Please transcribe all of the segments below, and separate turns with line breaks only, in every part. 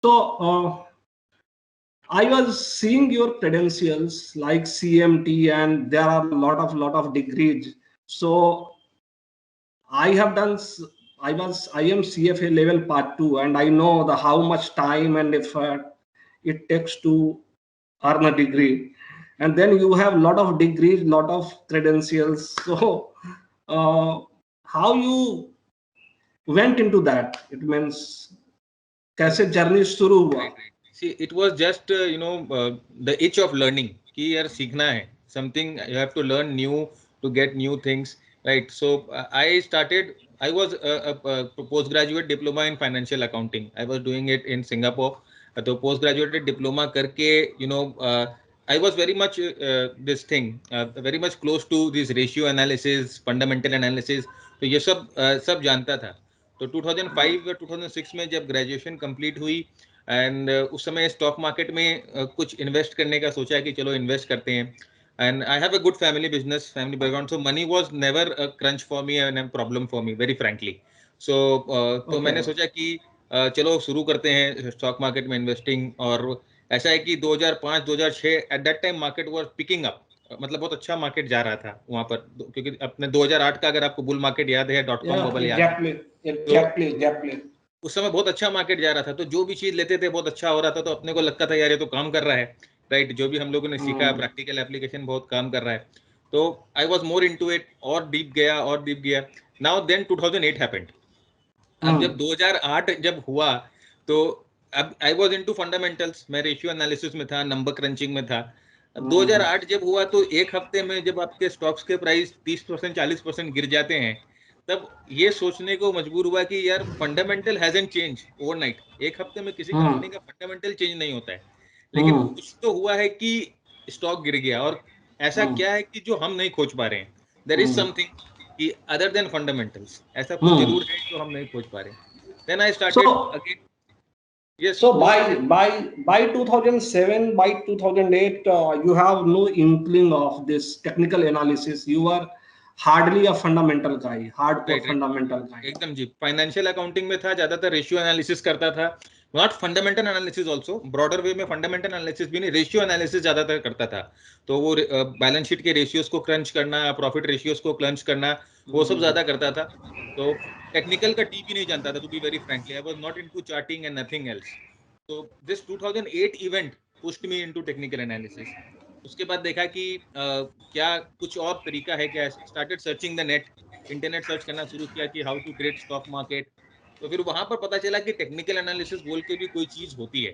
So I was seeing your credentials like CMT, and there are lot of degrees. So I have done. I am CFA level part two, and I know the how much time and effort it takes to earn a degree. And then you have lot of degrees, lot of credentials. So uh, how you went into that? It means कैसे journey शुरू हुआ?
Right, right. See, it was just the itch of learning. कि यार सीखना है. Something you have to learn new to get new things, right? So I started. I was a postgraduate diploma in financial accounting. I was doing it in Singapore. तो postgraduate diploma करके I was very much this thing very much close to this ratio analysis, fundamental analysis. तो ये सब जानता था. तो 2005 या 2006 में जब ग्रेजुएशन कंप्लीट हुई एंड उस समय स्टॉक मार्केट में कुछ इन्वेस्ट करने का सोचा है कि चलो इन्वेस्ट करते हैं. And I have a good family business, family background, so money was never a crunch for me and problem for me, very frankly. So तो मैंने सोचा कि चलो शुरू करते हैं स्टॉक मार्केट में इन्वेस्टिंग. और ऐसा है कि 2005-2006 at that time market was picking up. मतलब बहुत अच्छा मार्केट जा रहा था वहां पर, क्योंकि अपने 2008 का अगर आपको बुल मार्केट याद है, डॉट कॉम बबल याद है, तो उस समय बहुत अच्छा मार्केट जा रहा था. तो जो भी चीज लेते थे बहुत अच्छा हो रहा था, तो अपने को लगता था यार ये तो काम कर रहा है, राइट. जो भी हम लोगों ने सीखा प्रैक्टिकल एप्लीकेशन बहुत काम कर रहा है. तो I was more into it, और डीप गया. Now then 2008 happened. अब जब 2008 जब हुआ तो अब आई वाज इनटू फंडामेंटल्स. मैं रेशियो एनालिसिस में था, नंबर क्रंचिंग में था. अब 2008 जब हुआ तो एक हफ्ते में जब आपके स्टॉक्स के प्राइस 30% 40% गिर जाते हैं, तब ये सोचने को मजबूर हुआ कि यार फंडामेंटल हैजंट चेंज ओवरनाइट. एक हफ्ते में किसी कंपनी का फंडामेंटल चेंज नहीं होता है, लेकिन कुछ तो हुआ है कि स्टॉक गिर गया. और ऐसा क्या है कि जो हम नहीं खोज पा रहे हैं, देयर इज समथिंग कि अदर देन फंडामेंटल्स, ऐसा कुछ जरूर है जो हम नहीं खोज पा रहे. Then I started again. Yes.
So by 2007, by 2008, you have no inkling of this technical analysis. You are hardly a fundamental guy, hardcore
right.
fundamental guy.
एकदम जी. फाइनेंशियल अकाउंटिंग में था, ज्यादातर रेशियो एनालिसिस करता था. Not fundamental analysis, also broader way में fundamental analysis भी नहीं, ratio analysis ज्यादातर करता था. तो वो बैलेंस शीट के रेशियोज को क्रंच करना, प्रॉफिट रेशियोज को क्रंच करना, वो सब ज्यादा करता था. तो टेक्निकल का टी भी नहीं जानता था, to be very frankly. I was not into charting and nothing else. तो this 2008 event pushed me into technical analysis. उसके बाद देखा कि क्या कुछ और तरीका है क्या. Started searching the net, internet search करना शुरू किया कि how to trade stock market. तो फिर वहां पर पता चला कि टेक्निकल एनालिसिस बोल के भी कोई चीज होती है.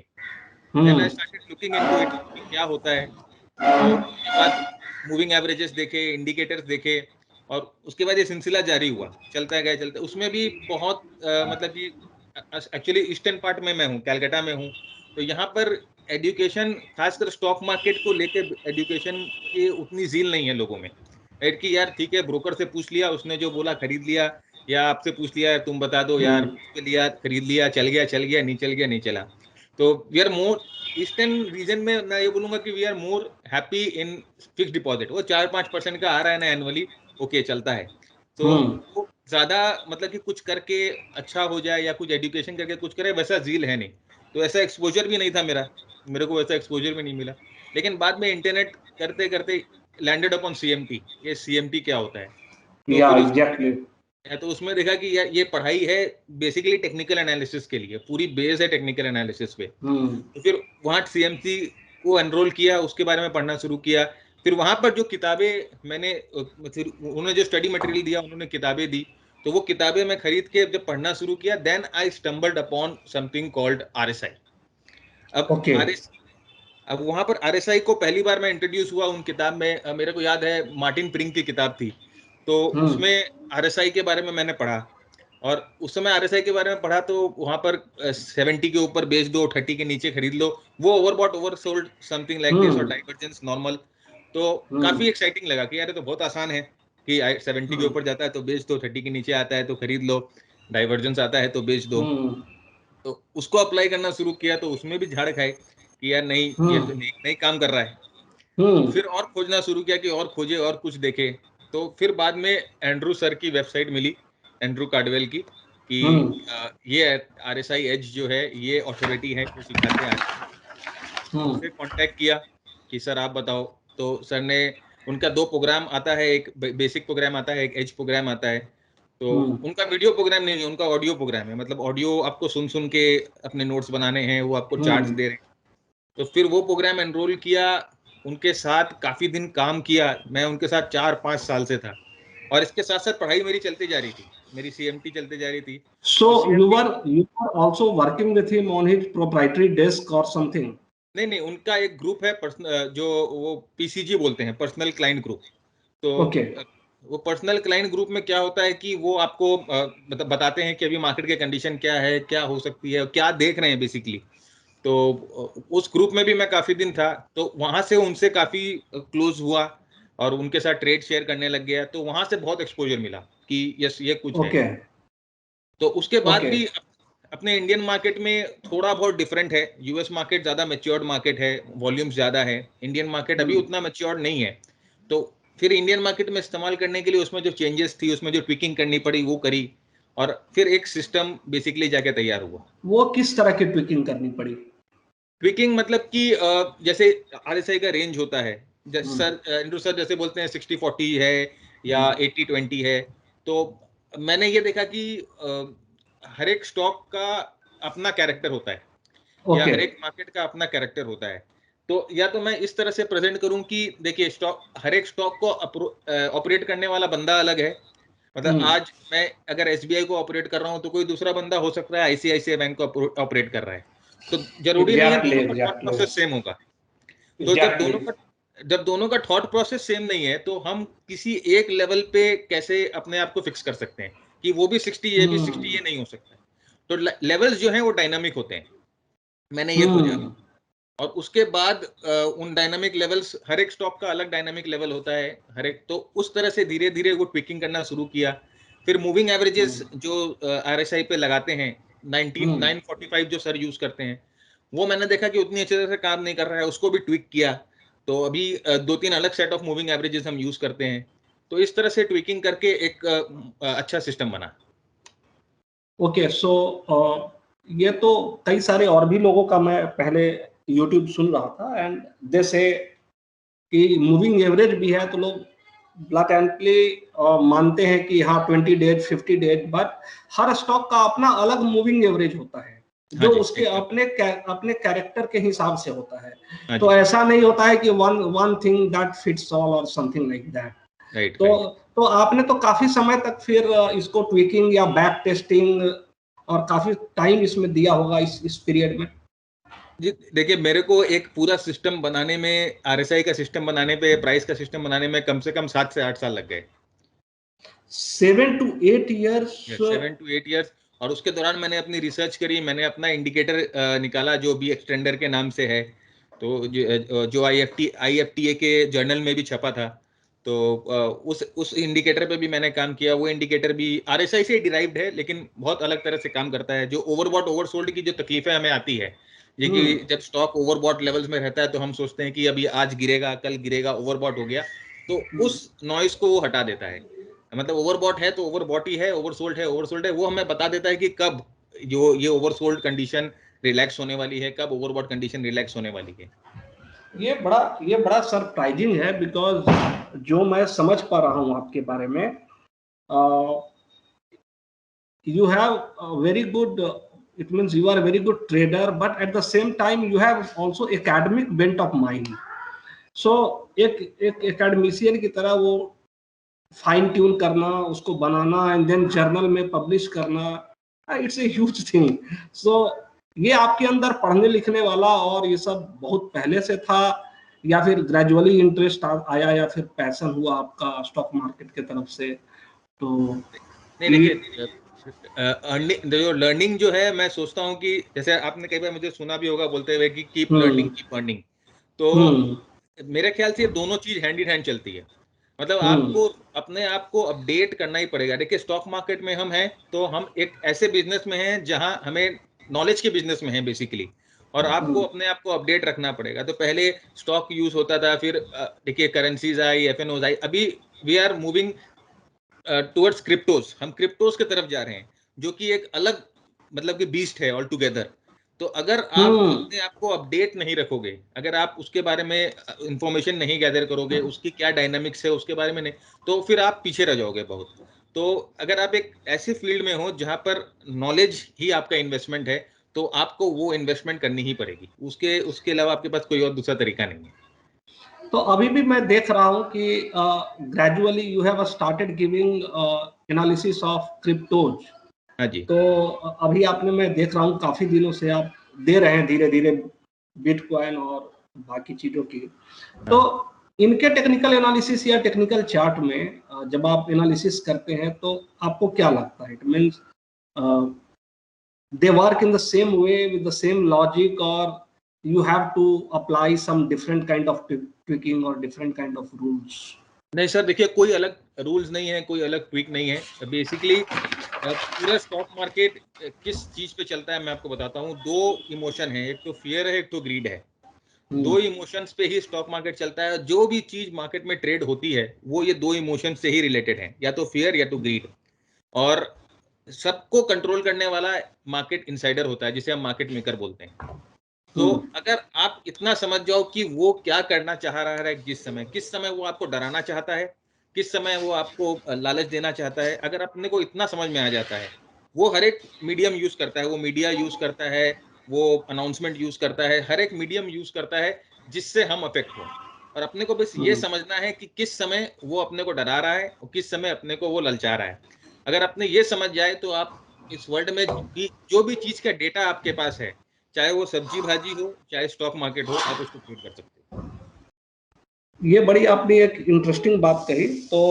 Then I started looking into it कि क्या होता है. तो उसके बाद मूविंग एवरेजेस देखे, इंडिकेटर्स देखे, और उसके बाद ये सिलसिला जारी हुआ, चलता गया. उसमें भी बहुत मतलब कि एक्चुअली ईस्टर्न पार्ट में मैं हूँ, कैलकाटा में हूँ. तो यहाँ पर एजुकेशन, खासकर स्टॉक मार्केट को लेके एजुकेशन की उतनी झील नहीं है लोगों में. कि यार ठीक है, ब्रोकर से पूछ लिया, उसने जो बोला खरीद लिया, या आपसे पूछ लिया तुम बता दो यार, लिया, खरीद लिया, चल गया, नहीं चला. तो we are more eastern region में, मैं ये बोलूंगा कि we are more happy in fix deposit. वो 4-5% का आ रहा है ना एनुअली, ओके चलता है. तो वो ज्यादा मतलब कि कुछ करके अच्छा हो जाए या कुछ एजुकेशन करके कुछ करे, वैसा झील है नहीं. तो ऐसा एक्सपोजर भी नहीं था मेरे को वैसा एक्सपोजर भी नहीं मिला. लेकिन बाद में इंटरनेट करते करते लैंडेड अपॉन सीएमटी. ये सीएमटी क्या होता है, तो उसमें देखा कि यार ये पढ़ाई है बेसिकली टेक्निकल एनालिसिस के लिए, पूरी बेस है टेक्निकल एनालिसिस पे. तो फिर वहाँ सीएमसी को एनरोल किया, उसके बारे में पढ़ना शुरू किया. फिर वहां पर जो किताबें मैंने, उन्होंने जो स्टडी मटेरियल दिया, उन्होंने किताबें दी, तो वो किताबें मैं खरीद के जब पढ़ना शुरू किया, then I stumbled upon something called RSI. अब वहां पर आरएसआई को पहली बार मैं इंट्रोड्यूस हुआ उन किताब में. मेरे को याद है मार्टिन प्रिंग की किताब थी, तो उसमें आरएसआई के बारे में मैंने पढ़ा. और उस समय आरएसआई के बारे में पढ़ा तो वहां पर 70 के ऊपर बेच दो, 30 के नीचे खरीद लो, वो overbought oversold something like this, और डाइवर्जेंस नॉर्मल. तो काफी एक्साइटिंग लगा कि यार तो बहुत आसान है कि 70 के ऊपर जाता है तो बेच दो, 30 के नीचे आता है तो खरीद लो, डाइवर्जेंस आता है तो बेच दो. तो उसको अप्लाई करना शुरू किया, तो उसमें भी झाड़ खाए कि यार नहीं, ये तो नहीं काम कर रहा है. तो फिर और खोजना शुरू किया कि और खोजे और कुछ देखे. तो फिर बाद में एंड्रू सर की वेबसाइट मिली, एंड्रू कार्डवेल की. कि ये RSI एज जो है ये अथॉरिटी है जो सिखाते हैं। उनसे कांटेक्ट किया कि सर आप बताओ, तो सर ने, उनका 2 प्रोग्राम आता है, एक बेसिक प्रोग्राम आता है, एक एज प्रोग्राम आता है। तो उनका वीडियो प्रोग्राम नहीं है, उनका ऑडियो प्रोग्राम है, मतलब ऑडियो आपको सुन सुन के अपने नोट्स बनाने हैं, वो आपको चार्ट्स दे रहे हैं। तो फिर वो प्रोग्राम एनरोल किया, उनके साथ काफी दिन काम किया, मैं उनके साथ 4-5 साल से था, और इसके साथ साथ पढ़ाई मेरी चलती जा रही थी, मेरी CMT चलती जा रही थी।
So you were also working with him on his proprietary desk or something?
नहीं, उनका एक ग्रुप है जो वो PCG बोलते हैं, पर्सनल क्लाइंट ग्रुप। तो वो पर्सनल क्लाइंट ग्रुप में क्या होता है कि वो आपको बताते हैं कि अभी मार्केट के कंडीशन क्या है, क्या हो सकती है, क्या देख रहे हैं बेसिकली। तो उस ग्रुप में भी मैं काफी दिन था, तो वहां से उनसे काफी क्लोज हुआ और उनके साथ ट्रेड शेयर करने लग गया। तो वहां से बहुत एक्सपोजर मिला कि यस ये कुछ है। तो उसके बाद भी अपने इंडियन मार्केट में थोड़ा बहुत डिफरेंट है। US मार्केट ज्यादा मैच्योर्ड मार्केट है, वॉल्यूम्स ज्यादा है। इंडियन मार्केट अभी उतना मैच्योर्ड नहीं है। तो फिर इंडियन मार्केट में इस्तेमाल करने के लिए उसमें जो चेंजेस थी, उसमें जो ट्विकिंग करनी पड़ी वो करी, और फिर एक सिस्टम बेसिकली जाके तैयार हुआ।
वो किस तरह की ट्विकिंग करनी पड़ी?
ट्विकिंग मतलब कि जैसे RSI का रेंज होता है, सर इंदु सर जैसे बोलते हैं 60-40 है या 80-20 है। तो मैंने ये देखा कि हर एक स्टॉक का अपना कैरेक्टर होता है, या हर एक मार्केट का अपना कैरेक्टर होता है। तो या तो मैं इस तरह से प्रेजेंट करूं कि देखिए हर एक स्टॉक को ऑपरेट करने वाला बंदा अलग है। मतलब आज मैं अगर SBI को ऑपरेट कर रहा हूं, तो कोई दूसरा बंदा हो सकता है ICICI बैंक को ऑपरेट कर रहा है। तो जरूरी नहीं है दोनों का थॉट प्रोसेस सेम होगा। तो जब दोनों का थॉट प्रोसेस सेम नहीं है, तो हम किसी एक लेवल पे कैसे अपने आप को फिक्स कर सकते हैं कि वो भी 60, ये भी 60, ये नहीं हो सकता। तो लेवल्स जो हैं वो डायनामिक होते हैं, मैंने ये खोजा। और उसके बाद उन डायनामिक लेवल्स, हर एक स्टॉक का अलग डायनामिक लेवल होता है हर एक। तो उस तरह से धीरे धीरे वो ट्विकिंग करना शुरू किया। फिर मूविंग एवरेजेस जो RSI पे लगाते हैं, 945 जो सर यूज करते हैं, वो मैंने देखा कि उतनी अच्छी तरह से काम नहीं कर रहा है, उसको भी ट्विक किया। तो अभी 2-3 अलग सेट ऑफ मूविंग एवरेजेस हम यूज करते हैं। तो इस तरह से ट्विकिंग करके एक अच्छा सिस्टम बना।
ओके, सो ये तो कई सारे और भी लोगों का मैं पहले YouTube सुन रहा था, एंड दे से कि मूविंग एवरेज भी है, तो लोग ब्लैक एंड प्ले मानते हैं कि हाँ 20 days 50 days, but her stock का अपना अलग मूविंग एवरेज होता है जो उसके अपने कैरेक्टर के हिसाब से होता है। तो ऐसा नहीं होता है कि one thing that fits all और समथिंग लाइक दैट। तो आपने तो काफी समय तक फिर इसको ट्विकिंग या बैक टेस्टिंग और काफी टाइम इसमें दिया होगा इस पीरियड में।
जी देखिए, मेरे को एक पूरा सिस्टम बनाने में, RSI का सिस्टम बनाने पे, प्राइस का सिस्टम बनाने में कम से कम 7 से 8 साल लग गए।
7 to 8 years।
7 to 8 years। और उसके दौरान मैंने अपनी रिसर्च करी, मैंने अपना इंडिकेटर निकाला जो भी एक्सटेंडर के नाम से है, तो जो IFTA के जर्नल में भी छपा था। तो उस इंडिकेटर पे भी मैंने काम किया। वो इंडिकेटर भी RSI से डिराइव्ड है, लेकिन बहुत अलग तरह से काम करता है। जो ओवरबॉट ओवरसोल्ड की जो तकलीफें हमें आती है, ये कि जब स्टॉक ओवरबॉट लेवल्स में रहता है तो हम सोचते हैं कि अभी आज गिरेगा, कल गिरेगा, ओवरबॉट हो गया। तो उस नॉइस को वो हटा देता है। मतलब ओवरबॉट है तो ओवरबॉट ही है, ओवरसोल्ड है ओवरसोल्ड है। वो हमें बता देता है कि कब जो ये ओवरसोल्ड कंडीशन रिलैक्स होने वाली है, कब ओवरबॉट कंडीशन रिलैक्स होने वाली है।
ये बड़ा सरप्राइजिंग है, बिकॉज जो मैं समझ पा रहा हूँ आपके बारे में, you have a very good it means you are a very good trader, but at the same time you have also academic bent of mind. So एक एकेडमिशियन की तरह वो फाइन ट्यून करना, उसको बनाना एंड देन जर्नल में publish करना, it's a huge thing. सो ये आपके अंदर पढ़ने लिखने वाला और ये सब बहुत पहले से था, या फिर ग्रेजुअली इंटरेस्ट आया, या फिर पैशन हुआ आपका स्टॉक मार्केट की तरफ से? तो
नहीं देखिए, जो लर्निंग जो है, मैं सोचता हूँ कि जैसे आपने कई बार मुझे सुना भी होगा बोलते हुए कि कीप लर्निंग कीप अर्निंग। तो मेरे ख्याल से ये दोनों चीज हैंड इन हैंड चलती है। मतलब आपको अपने आप को अपडेट करना ही पड़ेगा। देखिए, स्टॉक मार्केट में हम हैं तो हम एक ऐसे बिजनेस में हैं जहां हमें नॉलेज के बिजनेस में हैं बेसिकली, और आपको अपने आप को अपडेट रखना पड़ेगा। तो पहले स्टॉक यूज होता था, फिर देखिए करेंसीज आई, FNOs आई, अभी we are moving towards cryptos, हम क्रिप्टोज की तरफ जा रहे हैं। जो कि एक अलग मतलब कि बीस्ट है ऑल टुगेदर। तो अगर आप अपने आप को अपडेट नहीं रखोगे, अगर आप उसके बारे में इंफॉर्मेशन नहीं गैदर करोगे, उसकी क्या डायनामिक्स है उसके बारे में नहीं, तो फिर आप पीछे रह जाओगे बहुत। तो अगर आप एक ऐसे फील्ड में हो जहां पर नॉलेज ही आपका इन्वेस्टमेंट है, तो आपको वो इन्वेस्टमेंट करनी ही पड़ेगी, उसके उसके अलावा आपके पास कोई और दूसरा तरीका नहीं है।
तो अभी भी मैं देख रहा हूँ कि gradually you have started giving analysis of cryptos.
हाँ जी।
तो अभी आपने, मैं देख रहा हूँ काफी दिनों से आप दे रहे हैं धीरे धीरे बिटकॉइन और बाकी चीजों की। तो इनके टेक्निकल एनालिसिस या टेक्निकल चार्ट में जब आप एनालिसिस करते हैं तो आपको क्या लगता है? It means they work in the same way with the same logic, or you have to apply some different kind of tweaking or different kind of rules?
नहीं सर, देखिए कोई अलग रूल्स नहीं है, कोई अलग ट्वीक नहीं है। बेसिकली पूरा स्टॉक मार्केट किस चीज पे चलता है मैं आपको बताता हूँ। दो इमोशन है, एक तो फियर है, एक तो ग्रीड है। दो इमोशंस पे ही स्टॉक मार्केट चलता है। जो भी चीज मार्केट में ट्रेड होती है वो ये दो इमोशन से ही रिलेटेड है, या तो फियर या तो ग्रीड। और सबको कंट्रोल करने वाला मार्केट इनसाइडर होता है, जिसे हम मार्केट मेकर बोलते हैं। तो अगर आप इतना समझ जाओ कि वो क्या करना चाह रहा है, किस समय वो आपको डराना चाहता है, किस समय वो आपको लालच देना चाहता है, अगर अपने को इतना समझ में आ जाता है, वो हर एक मीडियम यूज करता है, वो मीडिया यूज करता है, वो अनाउंसमेंट यूज करता है, हर एक मीडियम यूज करता है जिससे हम अफेक्ट हो। और अपने को बस ये समझना है कि किस समय वो अपने को डरा रहा है और किस समय अपने को वो ललचा रहा है। अगर अपने ये समझ जाए तो आप इस वर्ल्ड में जो भी चीज का डेटा आपके पास है, चाहे वो सब्जी भाजी हो, चाहे स्टॉक मार्केट हो, आप उसको ट्रेड कर सकते हो।
ये बड़ी आपने एक इंटरेस्टिंग बात कही। तो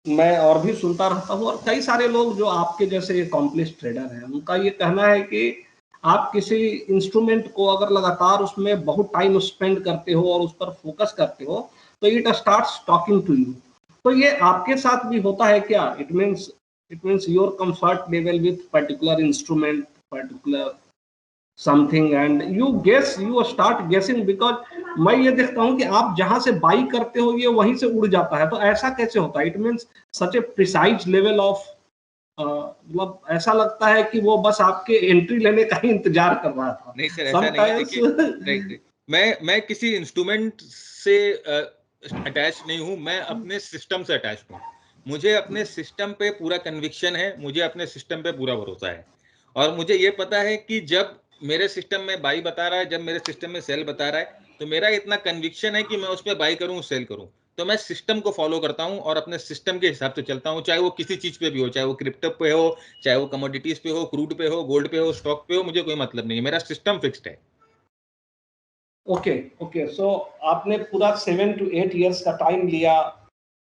मैं और भी सुनता रहता हूँ, और कई सारे लोग जो आपके जैसे अकॉम्प्लिश ट्रेडर हैं, उनका ये कहना है कि आप किसी इंस्ट्रूमेंट को अगर लगातार उसमें बहुत टाइम स्पेंड करते हो और उस पर फोकस करते हो, तो it starts talking to you. तो ये आपके साथ भी होता है क्या? It means your comfort level with particular instrument, particular something, and you start guessing, because मैं ये देखता हूँ कि आप जहां से बाई करते हो ये वहीं से उड़ जाता है। तो ऐसा कैसे होता है? It means such A precise level of, मतलब ऐसा लगता है कि वो बस आपके एंट्री लेने का ही इंतजार कर रहा था।
नहीं सर, ऐसा नहीं है।
समटाइम्स
देखिए मैं किसी इंस्ट्रूमेंट से अटैच नहीं हूं, मैं अपने सिस्टम से अटैच हूं। मुझे अपने सिस्टम पे पूरा कन्विक्शन है, मुझे अपने सिस्टम पे पूरा भरोसा है। और मुझे ये पता है कि जब मेरे सिस्टम में बाई बता रहा है, जब मेरे सिस्टम में सेल बता रहा है, तो मेरा इतना कन्विक्शन है कि मैं उस पर बाई करूं, सेल करूं। तो मैं सिस्टम को फॉलो करता हूं और अपने सिस्टम के हिसाब से चलता हूं, चाहे वो किसी चीज पे भी हो, चाहे वो क्रिप्टो पे हो, चाहे वो कमोडिटीज पे हो, क्रूड पे हो, गोल्ड पे हो, स्टॉक पे हो, मुझे कोई मतलब नहीं है, मेरा सिस्टम फिक्स्ड है।
ओके ओके, सो आपने पूरा 7 to 8 years का टाइम लिया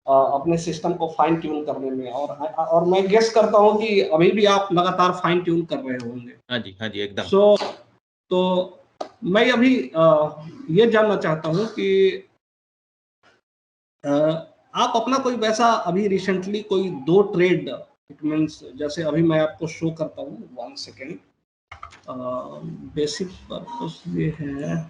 अपने सिस्टम को फाइन ट्यून करने में, और मैं गेस करता हूँ कि अभी भी आप लगातार फाइन ट्यून कर रहे होंगे।
हाँ जी एकदम।
सो तो मैं अभी ये जानना चाहता हूँ कि आप अपना कोई वैसा अभी रिसेंटली कोई 2 ट्रेड, इट मीन्स जैसे अभी मैं आपको शो करता हूँ, 1 सेकेंड। बेसिक पर्पस ये है।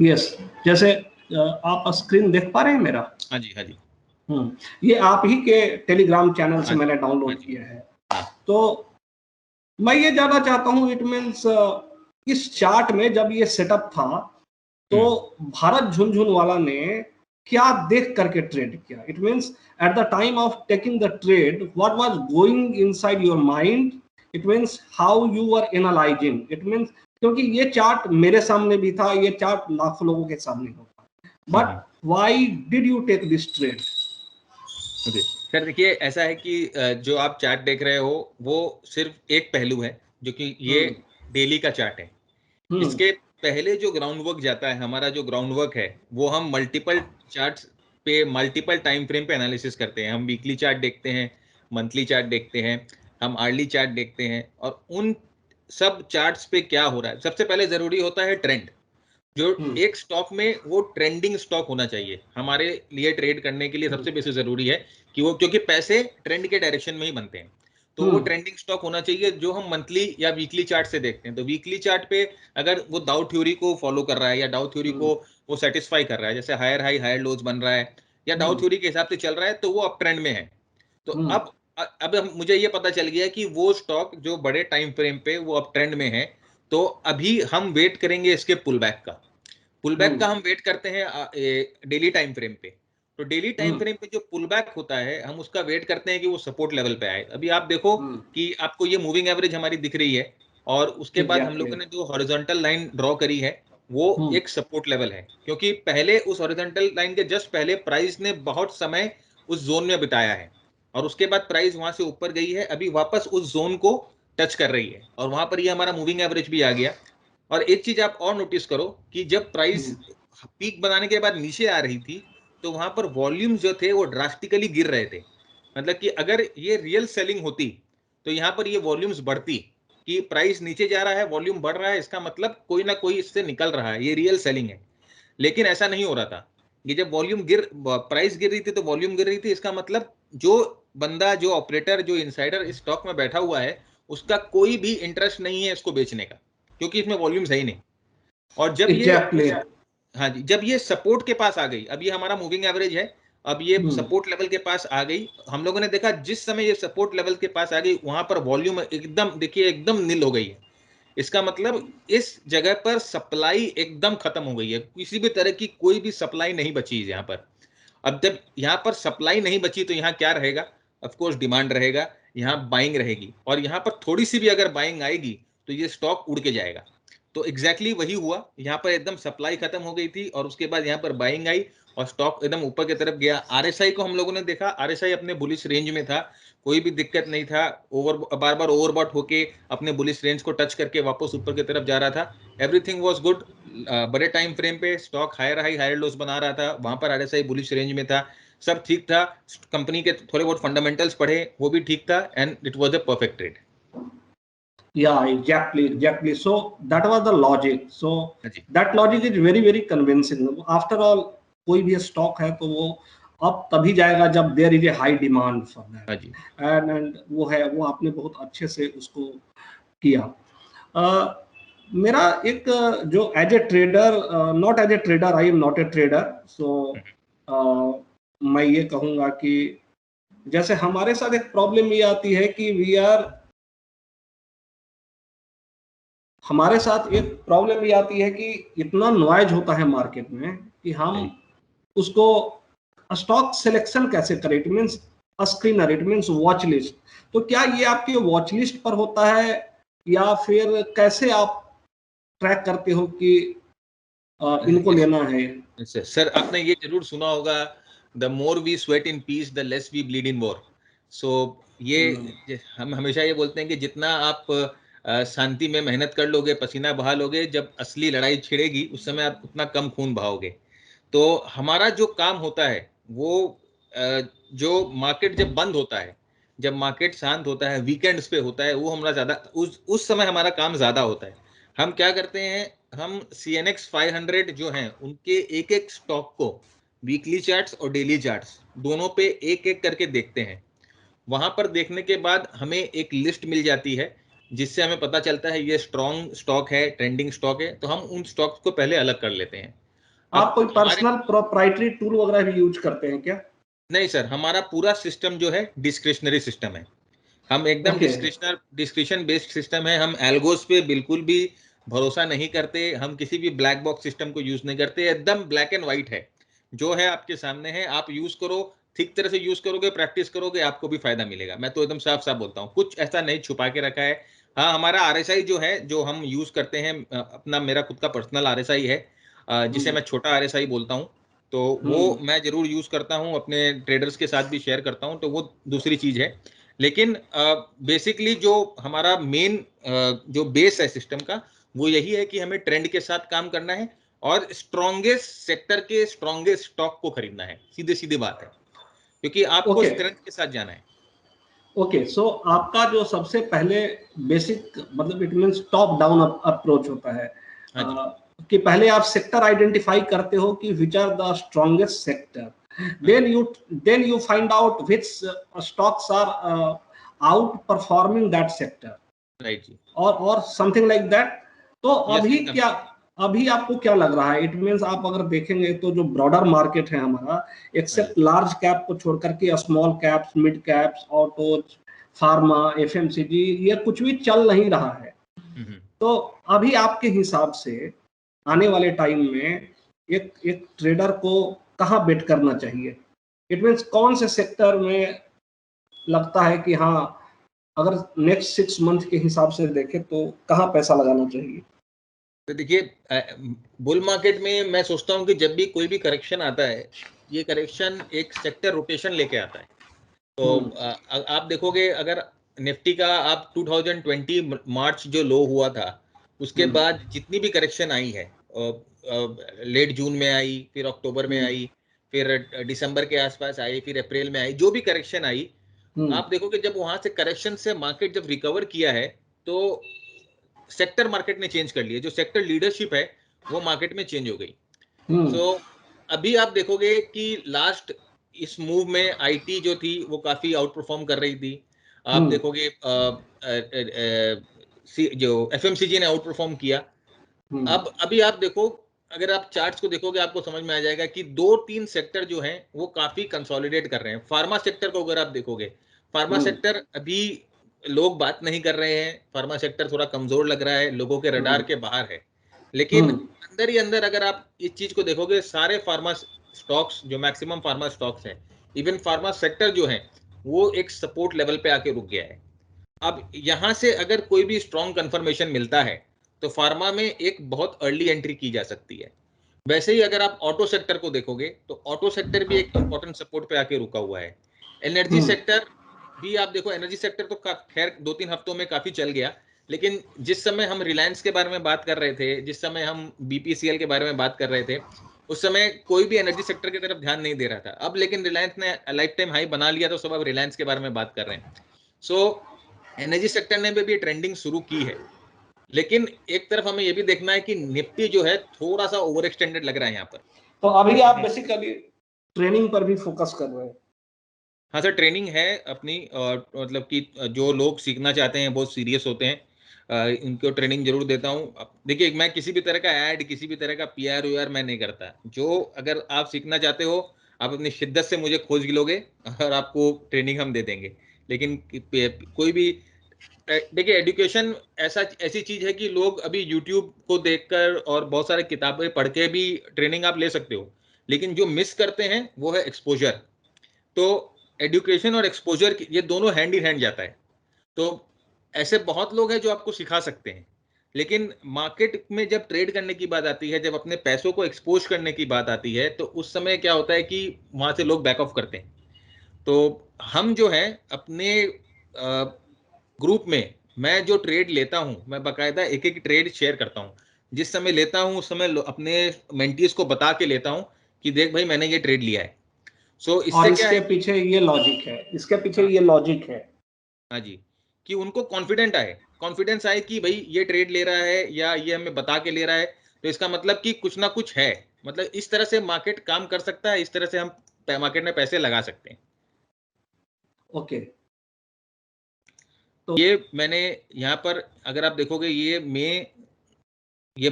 यस, जैसे आप स्क्रीन देख पा रहे हैं मेरा?
हाँ जी हाँ जी।
ये आप ही के टेलीग्राम चैनल से मैंने
हाँ
डाउनलोड
जी
किया है।
हाँ।
तो मैं ये जानना चाहता हूँ, इट मीन्स इस चार्ट में जब ये सेटअप था, तो भारत झुनझुनवाला ने क्या देख करके ट्रेड किया? It means at the time of taking the trade, what was going inside your mind? It means how you were analysing. It means क्योंकि ये चार्ट मेरे सामने भी था, ये चार्ट लाखों लोगों के सामने होता, but why did you take this trade?
Okay sir, देखिए ऐसा है कि जो आप चार्ट देख रहे हो वो सिर्फ एक पहलू है, जो कि ये डेली का चार्ट है। इसके पहले जो ग्राउंड वर्क जाता है, हमारा जो ग्राउंड वर्क है, वो हम मल्टीपल चार्ट्स पे, मल्टीपल टाइम फ्रेम पे एनालिसिस करते हैं। हम वीकली चार्ट देखते हैं, मंथली चार्ट देखते हैं, हम आर्ली चार्ट देखते हैं, और उन सब चार्ट्स पे क्या हो रहा है, सबसे पहले जरूरी होता है ट्रेंड। जो एक स्टॉक में वो ट्रेंडिंग स्टॉक होना चाहिए हमारे लिए ट्रेड करने के लिए। सबसे बेसिक जरूरी है कि वो, क्योंकि पैसे ट्रेंड के डायरेक्शन में ही बनते हैं। तो वो ट्रेंडिंग स्टॉक होना चाहिए जो हम मंथली या वीकली चार्ट से देखते हैं। तो वीकली चार्ट पे अगर वो डाउ थ्योरी को फॉलो कर रहा है या डाउ थ्योरी को वो सेटिस्फाई कर रहा है, जैसे हायर हाई हायर लोज बन रहा है या डाउ थ्योरी के हिसाब से चल रहा है, तो वो अप ट्रेंड में है। तो अब मुझे ये पता चल गया कि वो स्टॉक जो बड़े टाइम फ्रेम पे वो अप ट्रेंड में है, तो अभी हम वेट करेंगे इसके पुल बैक का। पुल बैक का हम वेट करते हैं डेली टाइम फ्रेम पे। तो डेली टाइम फ्रेम पे जो पुल बैक होता है हम उसका वेट करते हैं कि वो सपोर्ट लेवल पे आए। अभी आप देखो कि आपको ये मूविंग एवरेज हमारी दिख रही है, और उसके बाद हम लोगों ने जो हॉरिजॉन्टल लाइन ड्रॉ करी है वो एक सपोर्ट लेवल है, क्योंकि पहले उस हॉरिजॉन्टल लाइन के जस्ट पहले प्राइस ने बहुत समय उस जोन में बिताया है, और उसके बाद प्राइस वहां से ऊपर गई है, अभी वापस उस जोन को टच कर रही है, और वहां पर ये हमारा मूविंग एवरेज भी आ गया। और एक चीज आप और नोटिस करो कि जब प्राइस पीक बनाने के बाद नीचे आ रही थी, तो वहां पर वॉल्यूम्स जो थे वो ड्रास्टिकली गिर रहे थे। मतलब कि अगर ये रियल सेलिंग होती तो यहाँ पर ये वॉल्यूम्स बढ़ती, कि प्राइस नीचे जा रहा है वॉल्यूम बढ़ रहा है, इसका मतलब कोई ना कोई इससे निकल रहा है, ये रियल सेलिंग है। लेकिन ऐसा नहीं हो रहा था। ये जब प्राइस गिर रही थी तो वॉल्यूम गिर रही थी, इसका मतलब जो बंदा, जो ऑपरेटर, जो इनसाइडर इस स्टॉक में बैठा हुआ है, उसका कोई भी इंटरेस्ट नहीं है इसको बेचने का, क्योंकि इसमें वॉल्यूम्स है ही नहीं। और जब हाँ जी, जब ये सपोर्ट के पास आ गई, अब ये हमारा मूविंग एवरेज है, अब ये सपोर्ट लेवल के पास आ गई, हम लोगों ने देखा जिस समय ये सपोर्ट लेवल के पास आ गई वहां पर वॉल्यूम एकदम, देखिए एकदम नील हो गई है। इसका मतलब इस जगह पर सप्लाई एकदम खत्म हो गई है, किसी भी तरह की कोई भी सप्लाई नहीं बची है यहाँ पर। अब जब यहाँ पर सप्लाई नहीं बची तो यहाँ क्या रहेगा? ऑफ कोर्स डिमांड रहेगा, यहाँ बाइंग रहेगी, और यहाँ पर थोड़ी सी भी अगर बाइंग आएगी तो ये स्टॉक उड़ के जाएगा। तो एग्जैक्टली वही हुआ, यहाँ पर एकदम सप्लाई खत्म हो गई थी और उसके बाद यहाँ पर बाइंग आई और स्टॉक एकदम ऊपर की तरफ गया। आरएसआई को हम लोगों ने देखा, आरएसआई अपने बुलिश रेंज में था, कोई भी दिक्कत नहीं था, बार बार ओवरबॉट होके अपने बुलिश रेंज को टच करके वापस ऊपर की तरफ जा रहा था। Everything was good. बड़े टाइम फ्रेम पे stock higher high higher lows बना रहा था, वहां पर आरएसआई बुलिश रेंज में था, सब ठीक था। कंपनी के थोड़े बहुत फंडामेंटल्स पढ़े, वो भी ठीक था, and it was a perfect trade.
Yeah, exactly. So that was the logic. So that logic is very convincing. After all, कोई भी स्टॉक है तो वो अब तभी जाएगा जब there is a high demand for that, and वो है, वो आपने बहुत अच्छे से उसको किया। मेरा एक जो as a trader, not as a trader, I am not a trader, so मैं ये कहूँगा कि जैसे हमारे साथ एक प्रॉब्लम ये आती है कि हमारे साथ एक प्रॉब्लम ये आती है कि इतना नॉइज होता है मार्केट में कि हम उसको स्टॉक सिलेक्शन कैसे करें। It means screener, it means watch list. तो क्या ये आपके वॉच लिस्ट पर होता है या फिर कैसे आप ट्रैक करते हो कि इनको लेना है?
सर आपने ये जरूर सुना होगा, the more we sweat in peace the less we bleed in war. So ये हम हमेशा ये बोलते हैं कि जितना आप शांति में मेहनत कर लोगे, पसीना बहा लोगे, जब असली लड़ाई छिड़ेगी उस समय आप उतना कम खून बहाओगे। तो हमारा जो काम होता है वो जो मार्केट जब बंद होता है, जब मार्केट शांत होता है, वीकेंड्स पे होता है, वो हमारा ज्यादा उस समय हमारा काम ज्यादा होता है। हम क्या करते हैं, हम CNX 500 जो हैं उनके एक एक स्टॉक को वीकली चार्ट्स और डेली चार्ट्स दोनों पे एक एक करके देखते हैं। वहां पर देखने के बाद हमें एक लिस्ट मिल जाती है जिससे हमें पता चलता है ये स्ट्रॉन्ग स्टॉक है, ट्रेंडिंग स्टॉक है, तो हम उन स्टॉक्स को पहले अलग कर लेते हैं।
आप कोई पर्सनल प्रोप्राइटरी टूल वगैरह भी यूज करते हैं क्या?
नहीं सर, हमारा पूरा सिस्टम जो है डिस्क्रिशनरी सिस्टम है। हम एकदम डिस्क्रिशन बेस्ड सिस्टम है। हम एल्गोस पे बिल्कुल भी भरोसा नहीं करते, हम किसी भी ब्लैक बॉक्स सिस्टम को यूज नहीं करते, एकदम ब्लैक एंड व्हाइट है। जो है आपके सामने है, आप यूज करो, ठीक तरह से यूज करोगे, प्रैक्टिस करोगे, आपको भी फायदा मिलेगा। मैं तो एकदम साफ साफ बोलता हूँ, कुछ ऐसा नहीं छुपा के रखा है। हाँ, हमारा RSI जो है, जो हम यूज करते हैं, अपना मेरा खुद का पर्सनल RSI है, जिसे मैं छोटा RSI बोलता हूँ, तो वो मैं जरूर यूज करता हूँ, अपने ट्रेडर्स के साथ भी शेयर करता हूँ, तो वो दूसरी चीज है। लेकिन बेसिकली जो हमारा मेन जो बेस है सिस्टम का, वो यही है कि हमें ट्रेंड के साथ काम करना है और स्ट्रॉन्गेस्ट सेक्टर के स्ट्रॉन्गेस्ट स्टॉक को खरीदना है। सीधी सीधी बात है, क्योंकि आपको स्ट्रेंथ के साथ जाना है।
ओके, सो आपका जो सबसे पहले बेसिक, मतलब it means top down approach होता है, कि पहले आप सेक्टर आइडेंटिफाई करते हो कि which are the strongest sector, then you find out which stocks outperforming that sector,
right जी,
और समथिंग लाइक दैट। तो अभी
एकदम।
क्या, अभी आपको क्या लग रहा है? इट मींस आप अगर देखेंगे तो जो ब्रॉडर मार्केट है हमारा,
हाँ
एक्सेप्ट
जी।
लार्ज कैप को छोड़ करके small caps, mid caps, autos, pharma, FMCG, ये कुछ भी चल नहीं रहा है।
हम्म।
तो अभी आपके हिसाब से आने वाले टाइम में एक ट्रेडर को कहाँ बेट करना चाहिए? इट मींस कौन से सेक्टर में लगता है कि हाँ, अगर नेक्स्ट 6 मंथ के हिसाब से देखें तो कहाँ पैसा लगाना चाहिए?
तो देखिए, बुल मार्केट में मैं सोचता हूँ कि जब भी कोई भी करेक्शन आता है, ये करेक्शन एक सेक्टर रोटेशन लेके आता है। तो आप देखोगे, अगर निफ्टी का आप 2020 मार्च जो लो हुआ था, उसके बाद जितनी भी करेक्शन आई है, लेट जून में आई, फिर अक्टूबर में आई, फिर दिसंबर के आसपास आई, फिर अप्रैल में आई, जो भी करेक्शन आई, आप देखोगे जब वहां से करेक्शन से मार्केट जब रिकवर किया है, तो सेक्टर मार्केट ने चेंज कर लिया, जो सेक्टर लीडरशिप है वो मार्केट में चेंज हो गई। सो अभी आप देखोगे कि लास्ट इस मूव में आईटी जो थी वो काफी आउट परफॉर्म कर रही थी। आप देखोगे जो एफएमसीजी ने आउट परफॉर्म किया। अब अभी आप देखो, अगर आप चार्ट्स को देखोगे आपको समझ में आ जाएगा कि 2-3 सेक्टर जो हैं वो काफी कंसोलिडेट कर रहे हैं। फार्मा सेक्टर को अगर आप देखोगे, फार्मा सेक्टर अभी लोग बात नहीं कर रहे हैं, फार्मा सेक्टर थोड़ा कमजोर लग रहा है, लोगों के रडार के बाहर है। लेकिन अंदर ही अंदर अगर आप इस चीज को देखोगे, सारे फार्मा स्टॉक्स, जो मैक्सिमम फार्मा स्टॉक्स हैं, इवन फार्मा सेक्टर जो है, वो एक सपोर्ट लेवल पे आके रुक गया है। अब यहां से अगर कोई भी स्ट्रॉन्ग कंफर्मेशन मिलता है तो फार्मा में एक बहुत अर्ली एंट्री की जा सकती है। वैसे ही अगर आप ऑटो सेक्टर को देखोगे तो ऑटो सेक्टर भी एक इंपॉर्टेंट सपोर्ट पे आके रुका हुआ है। एनर्जी सेक्टर भी आप देखो, एनर्जी सेक्टर तो खैर 2-3 हफ्तों में काफी चल गया, लेकिन जिस समय हम रिलायंस के बारे में बात कर रहे थे, जिस समय हम बीपीसीएल के बारे में बात कर रहे थे, उस समय कोई भी एनर्जी सेक्टर की तरफ ध्यान नहीं दे रहा था। अब लेकिन रिलायंस ने लाइफ टाइम हाई बना लिया, तो सब अब रिलायंस के बारे में बात कर रहे हैं। सो एनर्जी सेक्टर ने भी ट्रेंडिंग शुरू की है। लेकिन एक तरफ हमें यह भी देखना है कि निफ्टी जो है थोड़ा सा ओवर एक्सटेंडेड लग रहा है यहाँ पर।
तो अभी आप बेसिकली ट्रेनिंग पर भी फोकस कर रहे हैं?
हाँ सर, ट्रेनिंग है अपनी, और मतलब कि जो लोग सीखना चाहते हैं, बहुत सीरियस होते हैं, इनको ट्रेनिंग जरूर देता हूँ। देखिए, मैं किसी भी तरह का ऐड, किसी भी तरह का पीआर वीआर मैं नहीं करता। जो अगर आप सीखना चाहते हो, आप अपनी शिद्दत से मुझे खोज लोगे और आपको ट्रेनिंग हम दे देंगे। लेकिन कोई भी, देखिए, एजुकेशन ऐसी चीज है कि लोग अभी यूट्यूब को देखकर और बहुत सारे किताबें पढ़ के भी ट्रेनिंग आप ले सकते हो, लेकिन जो मिस करते हैं वो है एक्सपोजर। तो एजुकेशन और एक्सपोजर ये दोनों हैंड इन हैंड जाता है। तो ऐसे बहुत लोग हैं जो आपको सिखा सकते हैं, लेकिन मार्केट में जब ट्रेड करने की बात आती है, जब अपने पैसों को एक्सपोज करने की बात आती है, तो उस समय क्या होता है कि वहां से लोग बैक ऑफ करते हैं। तो हम जो है अपने ग्रुप में, मैं जो ट्रेड लेता हूं, मैं बाकायदा एक एक ट्रेड शेयर करता हूं। जिस समय लेता हूं उस समय अपने मेंटीज को बता के लेता हूं कि देख भाई, मैंने ये ट्रेड लिया है। सो
और
इससे क्या
इसके
है,
पीछे ये लॉजिक है, इसके पीछे
हाँ
ये लॉजिक है।
हाँ जी, कि उनको कॉन्फिडेंस आए कि भाई ये ट्रेड ले रहा है या ये हमें बता के ले रहा है, तो इसका मतलब कि कुछ ना कुछ है। मतलब इस तरह से मार्केट काम कर सकता है, इस तरह से हम मार्केट में पैसे लगा सकते हैं।
ओके।
ये मैंने यहाँ पर, अगर आप देखोगे, ये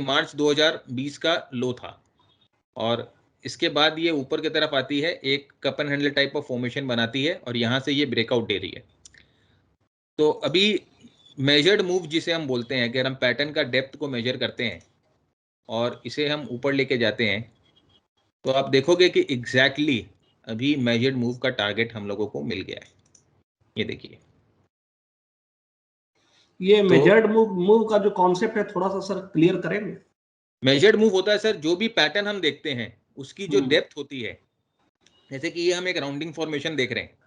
मार्च 2020 का लो था, और इसके बाद ये ऊपर की तरफ आती है, एक cup and handle type of formation बनाती है, और यहाँ से ये ब्रेकआउट दे रही है। तो अभी मेजर्ड मूव जिसे हम बोलते हैं, अगर हम पैटर्न का डेप्थ को मेजर करते हैं और इसे हम ऊपर लेके जाते हैं, तो आप देखोगे कि एग्जैक्टली अभी मेजर्ड मूव का टारगेट हम लोगों को मिल गया है। ये देखिए,
ये
तो
मेजर्ड मूव का जो कॉन्सेप्ट है, थोड़ा सा सर क्लियर करेंगे?
मेजर्ड मूव होता है सर, जो भी पैटर्न हम देखते हैं उसकी जो डेप्थ होती है। जैसे कि ये हम एक राउंडिंग फॉर्मेशन देख रहे हैं,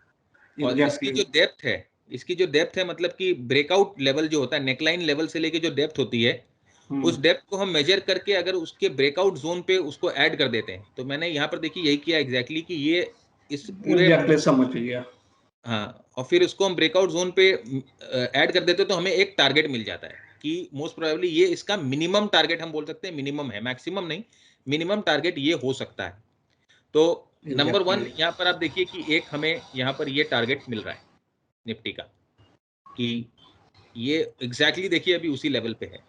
और इसकी
एग्जैक्टली।
जो डेप्थ है, मतलब कि ब्रेकआउट लेवल जो होता है, नेकलाइन लेवल से लेके जो डेप्थ होती है, उस डेप्थ को हम मेजर करके अगर उसके ब्रेकआउट जोन पे उसको ऐड कर देते हैं, तो मैंने यहाँ पर देखिए यही किया एग्जैक्टली कि ये इस पूरे,
एग्जैक्टली समझ गया।
हाँ, और फिर उसको हम ब्रेकआउट जोन पे ऐड कर देते हैं, तो हमें एक टारगेट मिल जाता है कि मोस्ट प्रोबेबली ये इसका मिनिमम टारगेट हम बोल सकते हैं, मिनिमम है, मैक्सिमम नहीं, मिनिमम टारगेट ये हो सकता है। तो नंबर 1
एग्जैक्टली।
यहाँ पर आप देखिए कि एक हमें यहाँ पर ये टारगेट मिल रहा है निफ्टी का। कि ये एग्जैक्टली देखिए अभी उसी लेवल पे है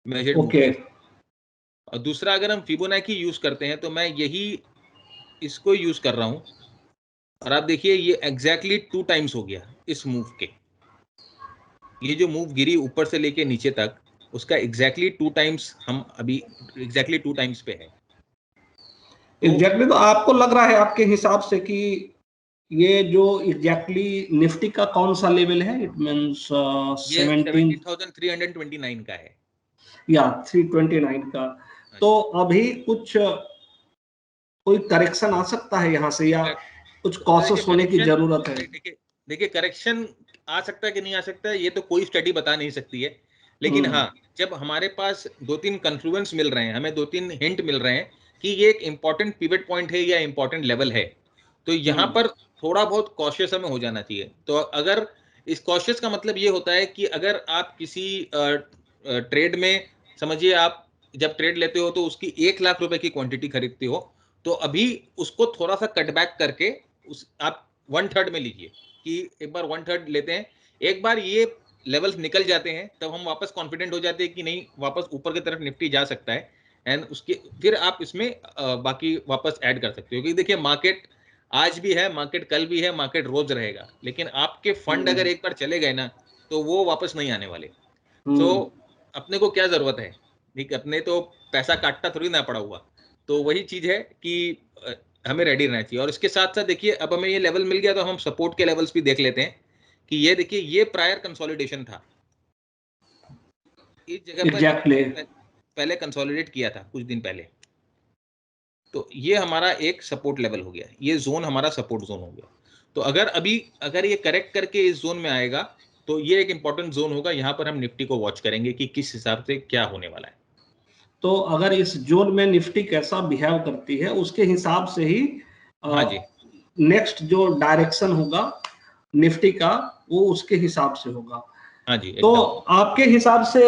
मेजर्ड
ओके।
मूव। और दूसरा अगर हम फिबोनाची यूज करते हैं तो मैं यही इसको यूज कर रहा हूं, और आप देखिए ये एग्जैक्टली 2 टाइम्स हो गया इस मूव के। ये जो मूव गिरी ऊपर से लेके नीचे तक, उसका एग्जैक्टली 2 टाइम्स हम अभी एग्जैक्टली 2 टाइम्स पे है। तो
एग्जैक्टली तो आपको लग रहा है आपके हिसाब से कि ये जो एग्जैक्टली निफ्टी का कौन सा लेवल है? इट मींस
ये
17
17,329 का है।
या 329 का।
हाँ
तो
जी।
अभी कुछ कोई करेक्शन आ सकता है यहाँ से, या कुछ
देखिए
कॉशियस होने की
करेक्शन,
जरूरत है?
देखिए देखिए करेक्शन आ सकता है कि नहीं आ सकता है, ये तो कोई स्टडी बता नहीं सकती है। लेकिन
हम्म।
हाँ, जब हमारे पास 2-3 कंफ्लुएंस मिल रहे हैं, हमें 2-3 हिंट मिल रहे हैं कि ये एक इंपॉर्टेंट पिवट पॉइंट है या इंपॉर्टेंट लेवल है, तो यहाँ
हम्म।
पर थोड़ा बहुत कॉशियस हमें हो जाना चाहिए। तो अगर इस कॉशियस का मतलब ये होता है कि अगर आप किसी ट्रेड में, समझिए आप जब ट्रेड लेते हो तो उसकी 1 लाख रुपए की क्वांटिटी खरीदते हो, तो अभी उसको थोड़ा सा कट बैक करके उस आप 1/3 में लीजिए, कि एक बार 1/3 लेते हैं। एक बार ये लेवल्स निकल जाते हैं तब हम वापस कॉन्फिडेंट हो जाते हैं कि नहीं, वापस ऊपर की तरफ निफ्टी जा सकता है, एंड उसके फिर आप इसमें बाकी वापस ऐड कर सकते हो। क्योंकि देखिए मार्केट आज भी है, मार्केट कल भी है, मार्केट रोज रहेगा, लेकिन आपके फंड अगर
हम्म।
एक बार चले गए ना तो वो वापस नहीं आने वाले। तो
हम्म।
अपने को क्या जरूरत है, ठीक, अपने तो पैसा काटना थोड़ी ना पड़ा हुआ। तो वही चीज है कि हमें रेडी रहना चाहिए। और इसके साथ साथ देखिए अब हमें ये लेवल मिल गया तो हम सपोर्ट के लेवल्स भी देख लेते हैं कि ये देखिए ये प्रायर कंसोलिडेशन था, इस जगह पर
एग्जैक्टली।
पहले कंसोलिडेट किया था कुछ दिन पहले, तो ये हमारा एक सपोर्ट लेवल हो गया, ये जोन हमारा सपोर्ट जोन हो गया। तो अगर ये करेक्ट करके इस जोन में आएगा तो ये एक इंपॉर्टेंट जोन होगा, यहाँ पर हम निफ्टी को वॉच करेंगे कि किस हिसाब से क्या होने वाला है।
तो अगर इस जोन में निफ्टी कैसा बिहेव करती है उसके हिसाब से ही
हाँ जी।
नेक्स्ट जो डायरेक्शन होगा निफ्टी का, वो उसके हिसाब से होगा।
हाँ जी
तो
एकदम।
आपके हिसाब से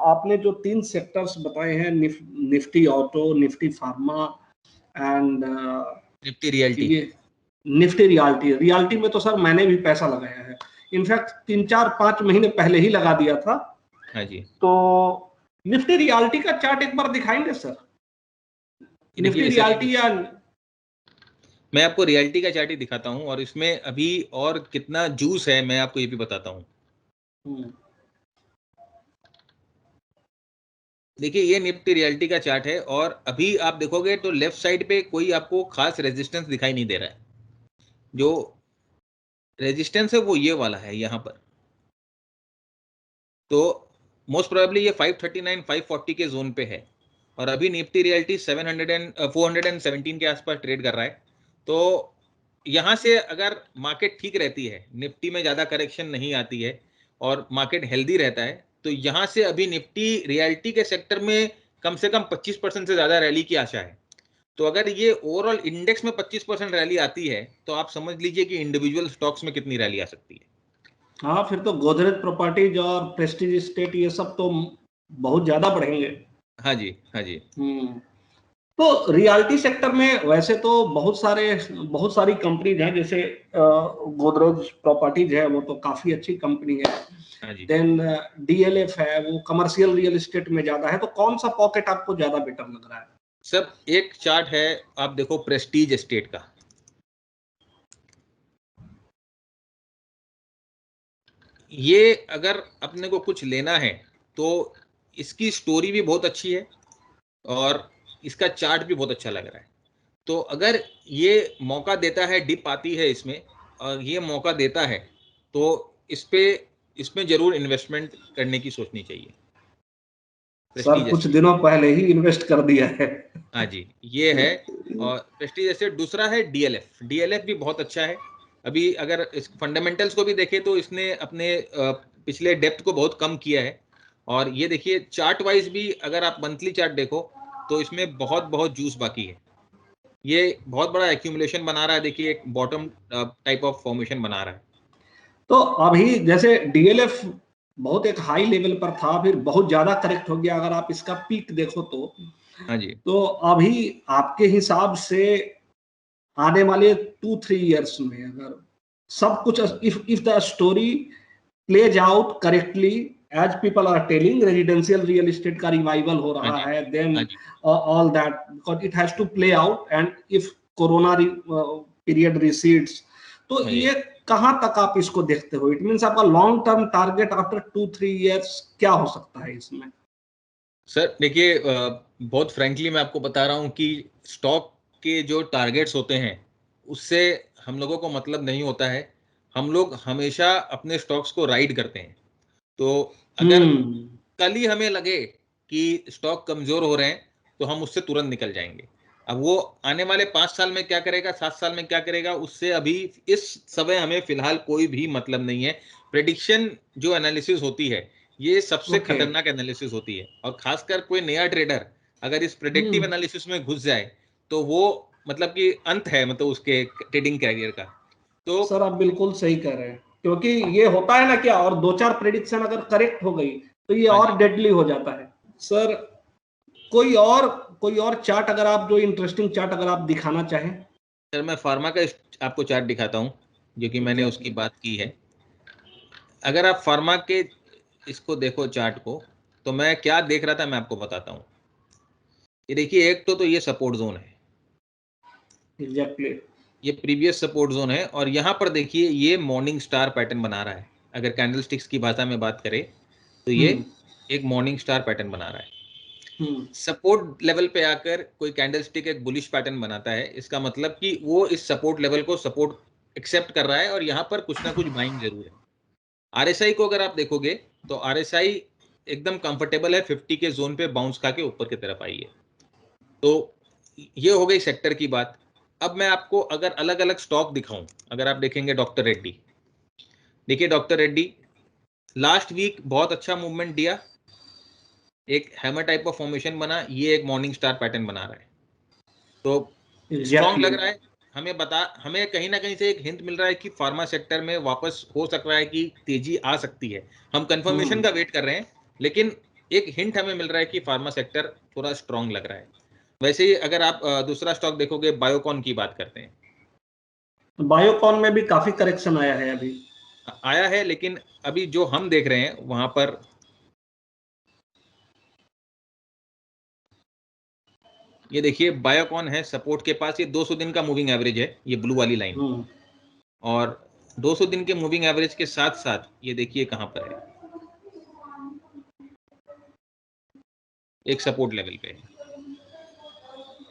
आपने जो 3 सेक्टर्स बताए हैं, Nifty auto, Nifty pharma and
Nifty realty.
ये निफ्टी रियल्टी। रियल्टी में तो सर मैंने भी पैसा लगाया है, इनफैक्ट 3-4-5 महीने पहले ही लगा दिया था।
हाँ जी।
तो निफ्टी रियल्टी का चार्ट एक बार दिखाएंगे सर?
देखिए
निफ्टी
इसे
रियल्टी या
मैं आपको रियल्टी का चार्ट ही दिखाता हूँ, और इसमें अभी और कितना जूस है मैं आपको ये भी बताता हूँ। देखिए ये निफ्टी रियल्टी का चार्ट है, और अभी आप देखोगे तो लेफ्ट साइड पे कोई आपको खास रेजिस्टेंस दिखाई नहीं दे रहा है। जो रेजिस्टेंस है वो ये वाला है यहाँ पर। तो मोस्ट प्रोबेबली ये 539 540 के जोन पे है, और अभी निफ्टी रियल्टी 417 के आसपास ट्रेड कर रहा है। तो यहाँ से अगर मार्केट ठीक रहती है, निफ्टी में ज़्यादा करेक्शन नहीं आती है और मार्केट हेल्दी रहता है, तो यहाँ से अभी निफ्टी रियल्टी के सेक्टर में कम से कम 25% से ज़्यादा रैली की आशा है। तो अगर ये ओवरऑल इंडेक्स में 25% रैली आती है तो आप समझ लीजिए कि इंडिविजुअल स्टॉक्स में कितनी रैली आ सकती है।
हाँ, फिर तो गोदरेज प्रॉपर्टीज और प्रेस्टीज स्टेट ये सब तो बहुत ज्यादा बढ़ेंगे।
हाँ जी। हाँ जी।
तो रियल्टी सेक्टर में वैसे तो बहुत सारी कंपनीज हैं, जैसे गोदरेज प्रॉपर्टीज है, वो तो काफी अच्छी कंपनी है।
हाँ जी।
देन डीएलएफ है, वो कमर्शियल रियल एस्टेट में ज्यादा है। तो कौन सा पॉकेट आपको ज्यादा बेटर लग रहा है?
सब एक चार्ट है, आप देखो प्रेस्टीज एस्टेट का, ये अगर अपने को कुछ लेना है तो इसकी स्टोरी भी बहुत अच्छी है और इसका चार्ट भी बहुत अच्छा लग रहा है। तो अगर ये मौका देता है, डिप आती है इसमें और ये मौका देता है, तो इसमें जरूर इन्वेस्टमेंट करने की सोचनी चाहिए।
सर
प्रेस्टीज
कुछ
एस्टेट।
दिनों पहले ही इन्वेस्ट कर दिया है।
हाँ जी, ये है। और प्रेस्टीज एसेट दूसरा है डीएलएफ। डीएलएफ भी बहुत अच्छा है। अभी अगर इस फंडामेंटल्स को भी देखें तो इसने अपने पिछले डेप्थ को बहुत कम किया है। और ये देखिए चार्ट वाइज भी अगर आप मंथली चार्ट देखो तो इसमें बहुत बहुत जूस बाकी है। ये बहुत बड़ा एक्यूमुलेशन बना रहा है, देखिए एक बॉटम टाइप ऑफ फॉर्मेशन बना रहा है।
तो अभी जैसे डीएलएफ बहुत एक हाई लेवल पर था, फिर बहुत ज्यादा करेक्ट हो गया। अगर आप इसका पीक देखो
हाँ जी।
तो अभी आपके हिसाब से आने वाले 2-3 इयर्स में अगर सब कुछ, if the story plays out correctly as people are telling, residential real estate का रिवाइवल हो
हाँ
रहा
जी,
है, then
हाँ जी,
all that, because it has to play out, and if corona period recedes, तो
हाँ जी।
ये कहाँ तक आप इसको देखते हो? इट मींस आपका long term target after 2-3 years क्या हो सकता है इसमें?
सर देखिए, बहुत फ्रैंकली मैं आपको बता रहा हूँ कि स्टॉक के जो टारगेट्स होते हैं उससे हम लोगों को मतलब नहीं होता है। हम लोग हमेशा अपने स्टॉक्स को राइड करते हैं। तो अगर
हम्म
कल ही हमें लगे कि स्टॉक कमजोर हो रहे हैं तो हम उससे तुरंत निकल जाएंगे। अब वो आने वाले 5 साल में क्या करेगा, 7 साल में क्या करेगा, उससे अभी इस समय हमें फिलहाल कोई भी मतलब नहीं है। प्रेडिक्शन जो एनालिसिस होती है ये सबसे
ओके
खतरनाक एनालिसिस होती है, और खासकर कोई नया ट्रेडर अगर इस प्रेडिक्टिव
हम्म
एनालिसिस में घुस जाए तो वो मतलब कि अंत है, मतलब उसके ट्रेडिंग कैरियर का। तो
सर आप बिल्कुल सही कह रहे हैं, क्योंकि ये होता है ना क्या, और 2-4 प्रेडिक्शन अगर करेक्ट हो गई तो ये
हाँ
और
जी
डेडली हो जाता है। सर कोई और कोई और चार्ट अगर आप, जो इंटरेस्टिंग चार्ट अगर आप दिखाना चाहें।
सर, मैं फार्मा का आपको चार्ट दिखाता हूँ जो कि मैंने उसकी
एग्जैक्टली।
बात की है। अगर आप फार्मा के इसको देखो चार्ट को, तो मैं क्या देख रहा था मैं आपको बताता हूँ। ये देखिए, एक तो ये सपोर्ट जोन है,
एग्जैक्टली।
ये प्रीवियस सपोर्ट जोन है, और यहाँ पर देखिए ये मॉर्निंग स्टार पैटर्न बना रहा है। अगर कैंडलस्टिक्स की भाषा में बात करें तो ये
हम्म
एक मॉर्निंग स्टार पैटर्न बना रहा है।
हम्म
सपोर्ट लेवल पे आकर कोई कैंडलस्टिक एक बुलिश पैटर्न बनाता है, इसका मतलब कि वो इस सपोर्ट लेवल को सपोर्ट एक्सेप्ट कर रहा है और यहाँ पर कुछ ना कुछ बाइंग जरूर है। आरएसआई को अगर आप देखोगे तो आरएसआई एकदम कंफर्टेबल है, 50 के जोन पे बाउंस खा के ऊपर की तरफ आई है। तो ये हो गई सेक्टर की बात। अब मैं आपको अगर अलग अलग स्टॉक दिखाऊं, अगर आप देखेंगे डॉक्टर रेड्डी, देखिए डॉक्टर रेड्डी लास्ट वीक बहुत अच्छा मूवमेंट दिया, एक हैमर टाइप ऑफ फॉर्मेशन बना, ये एक मॉर्निंग स्टार पैटर्न बना रहा है। तो स्ट्रांग
एग्जैक्टली।
लग रहा है। हमें कहीं ना कहीं से एक हिंट मिल रहा है कि फार्मा सेक्टर में वापस हो सक रहा है कि तेजी आ सकती है। हम कंफर्मेशन
हम्म
का वेट कर रहे हैं, लेकिन एक हिंट हमें मिल रहा है कि फार्मा सेक्टर थोड़ा स्ट्रांग लग रहा है। वैसे ही अगर आप दूसरा स्टॉक देखोगे, बायोकॉन की बात करते हैं,
बायोकॉन में भी काफी करेक्शन आया है अभी।
आया है, लेकिन अभी जो हम देख रहे हैं वहां पर ये देखिए बायोकॉन है सपोर्ट के पास, ये 200 दिन का मूविंग एवरेज है, ये ब्लू वाली लाइन।
हम्म
और 200 दिन के मूविंग एवरेज के साथ साथ ये देखिए कहां पर है, एक सपोर्ट लेवल पे है।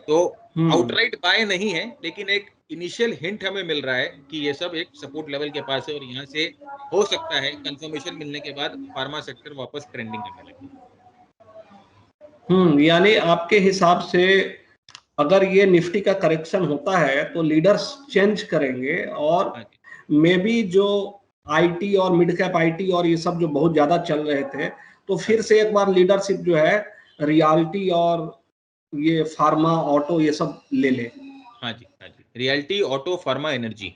तो
हम्म
आउटराइट बाय नहीं है, लेकिन एक इनिशियल हिंट हमें मिल रहा है कि ये सब एक सपोर्ट लेवल के पास है, और यहाँ से हो सकता है कंफर्मेशन मिलने के बाद फार्मा सेक्टर वापस ट्रेंडिंग करने लगे।
यानी आपके हिसाब से अगर ये निफ्टी का करेक्शन होता है तो लीडर्स चेंज करेंगे, और
हाँ जी,
मे बी जो आईटी और मिड कैप आईटी और ये सब जो बहुत ज्यादा चल रहे थे, तो
हाँ
फिर
जी,
से एक बार लीडरशिप जो है रियलिटी और ये फार्मा ऑटो ये सब ले ले।
हाँ जी, हाँ जी, reality auto pharma energy.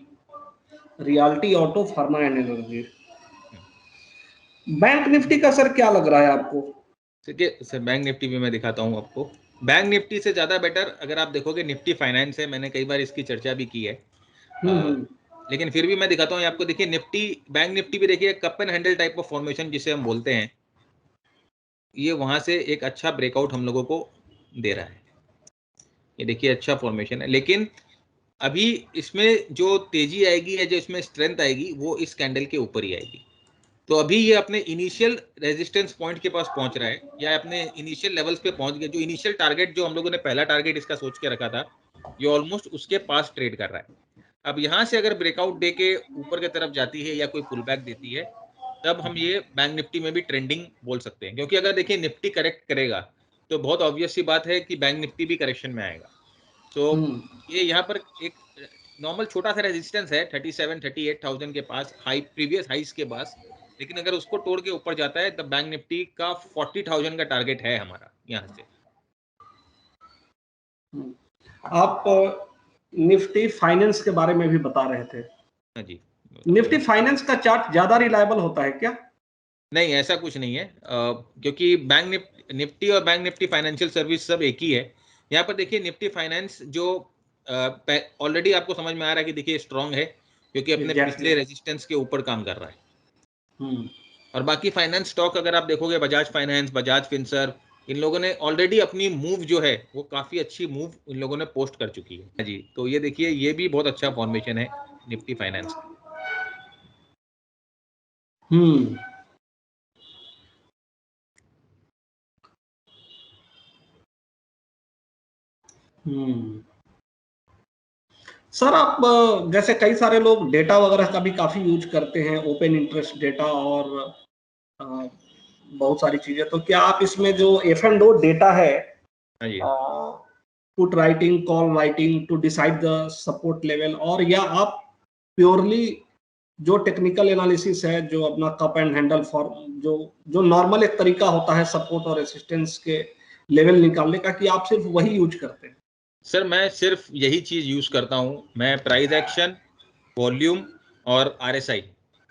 Reality auto pharma energy. Bank Nifty का सर क्या लग रहा है आपको?
ठीक है सर, बैंक निफ्टी भी मैं दिखाता हूँ आपको। बैंक निफ्टी से ज्यादा बेटर अगर आप देखोगे निफ्टी फाइनेंस है, मैंने कई बार इसकी चर्चा भी की है। अ,
हम्म
लेकिन फिर भी मैं दिखाता हूँ आपको। देखिए निफ्टी, बैंक निफ्टी भी देखिए cup and handle type of formation जिसे हम बोलते हैं, ये वहां से एक अच्छा ब्रेकआउट हम लोगों को दे रहा है। ये देखिए अच्छा फॉर्मेशन है, लेकिन अभी इसमें जो तेजी आएगी या जो इसमें स्ट्रेंथ आएगी वो इस कैंडल के ऊपर ही आएगी। तो अभी ये अपने इनिशियल रेजिस्टेंस पॉइंट के पास पहुंच रहा है, या अपने इनिशियल लेवल्स पे पहुंच गया। जो इनिशियल टारगेट जो हम लोगों ने पहला टारगेट इसका सोच के रखा था, ये ऑलमोस्ट उसके पास ट्रेड कर रहा है। अब यहाँ से अगर ब्रेकआउट दे के ऊपर की तरफ जाती है या कोई पुल बैक देती है, तब हम ये बैंक निफ्टी में भी ट्रेंडिंग बोल सकते हैं। क्योंकि अगर देखिए निफ्टी करेक्ट करेगा तो बहुत ऑब्वियस सी बात है कि बैंक निफ्टी भी करेक्शन में आएगा। तो
हम्म
ये यहाँ पर एक नॉर्मल छोटा सा रेजिस्टेंस है 37-38,000 के पास, हाई प्रीवियस हाइस के पास। लेकिन अगर उसको तोड़ के ऊपर जाता है तब बैंक निफ्टी का 40,000 का टारगेट है हमारा यहाँ से।
आप निफ्टी फाइनेंस के बारे में भी बता रहे थे।
हाँ जी, बताता
निफ्टी
हूँ।
फाइनेंस का चार्ट ज्यादा रिलायबल होता है क्या?
नहीं, ऐसा कुछ नहीं है, क्योंकि बैंक निफ्टी और बैंक निफ्टी फाइनेंशियल सर्विस सब एक ही है। यहाँ पर देखिए निफ्टी फाइनेंस जो ऑलरेडी आपको समझ में आ रहा है कि देखिए स्ट्रांग है, क्योंकि अपने पिछले रेजिस्टेंस के ऊपर काम कर रहा है। और बाकी फाइनेंस स्टॉक अगर आप देखोगे, बजाज फाइनेंस, बजाज फिनसर्व, इन लोगों ने ऑलरेडी अपनी मूव जो है वो काफी अच्छी मूव इन लोगों ने पोस्ट कर चुकी है जी। तो ये देखिए, ये भी बहुत अच्छा फॉर्मेशन है निफ्टी फाइनेंस।
सर आप जैसे कई सारे लोग डेटा वगैरह का भी काफी यूज करते हैं, ओपन इंटरेस्ट डेटा और बहुत सारी चीजें, तो क्या आप इसमें जो F&O डेटा है, put writing, call writing to decide the support level, और या आप प्योरली जो टेक्निकल एनालिसिस है, जो अपना कप एंड हैंडल फॉर्म, जो नॉर्मल एक तरीका होता है सपोर्ट और रेसिस्टेंस के लेवल निकालने का, कि आप सिर्फ वही यूज करते हैं?
सर मैं सिर्फ यही चीज यूज करता हूं। मैं प्राइस एक्शन, वॉल्यूम और RSI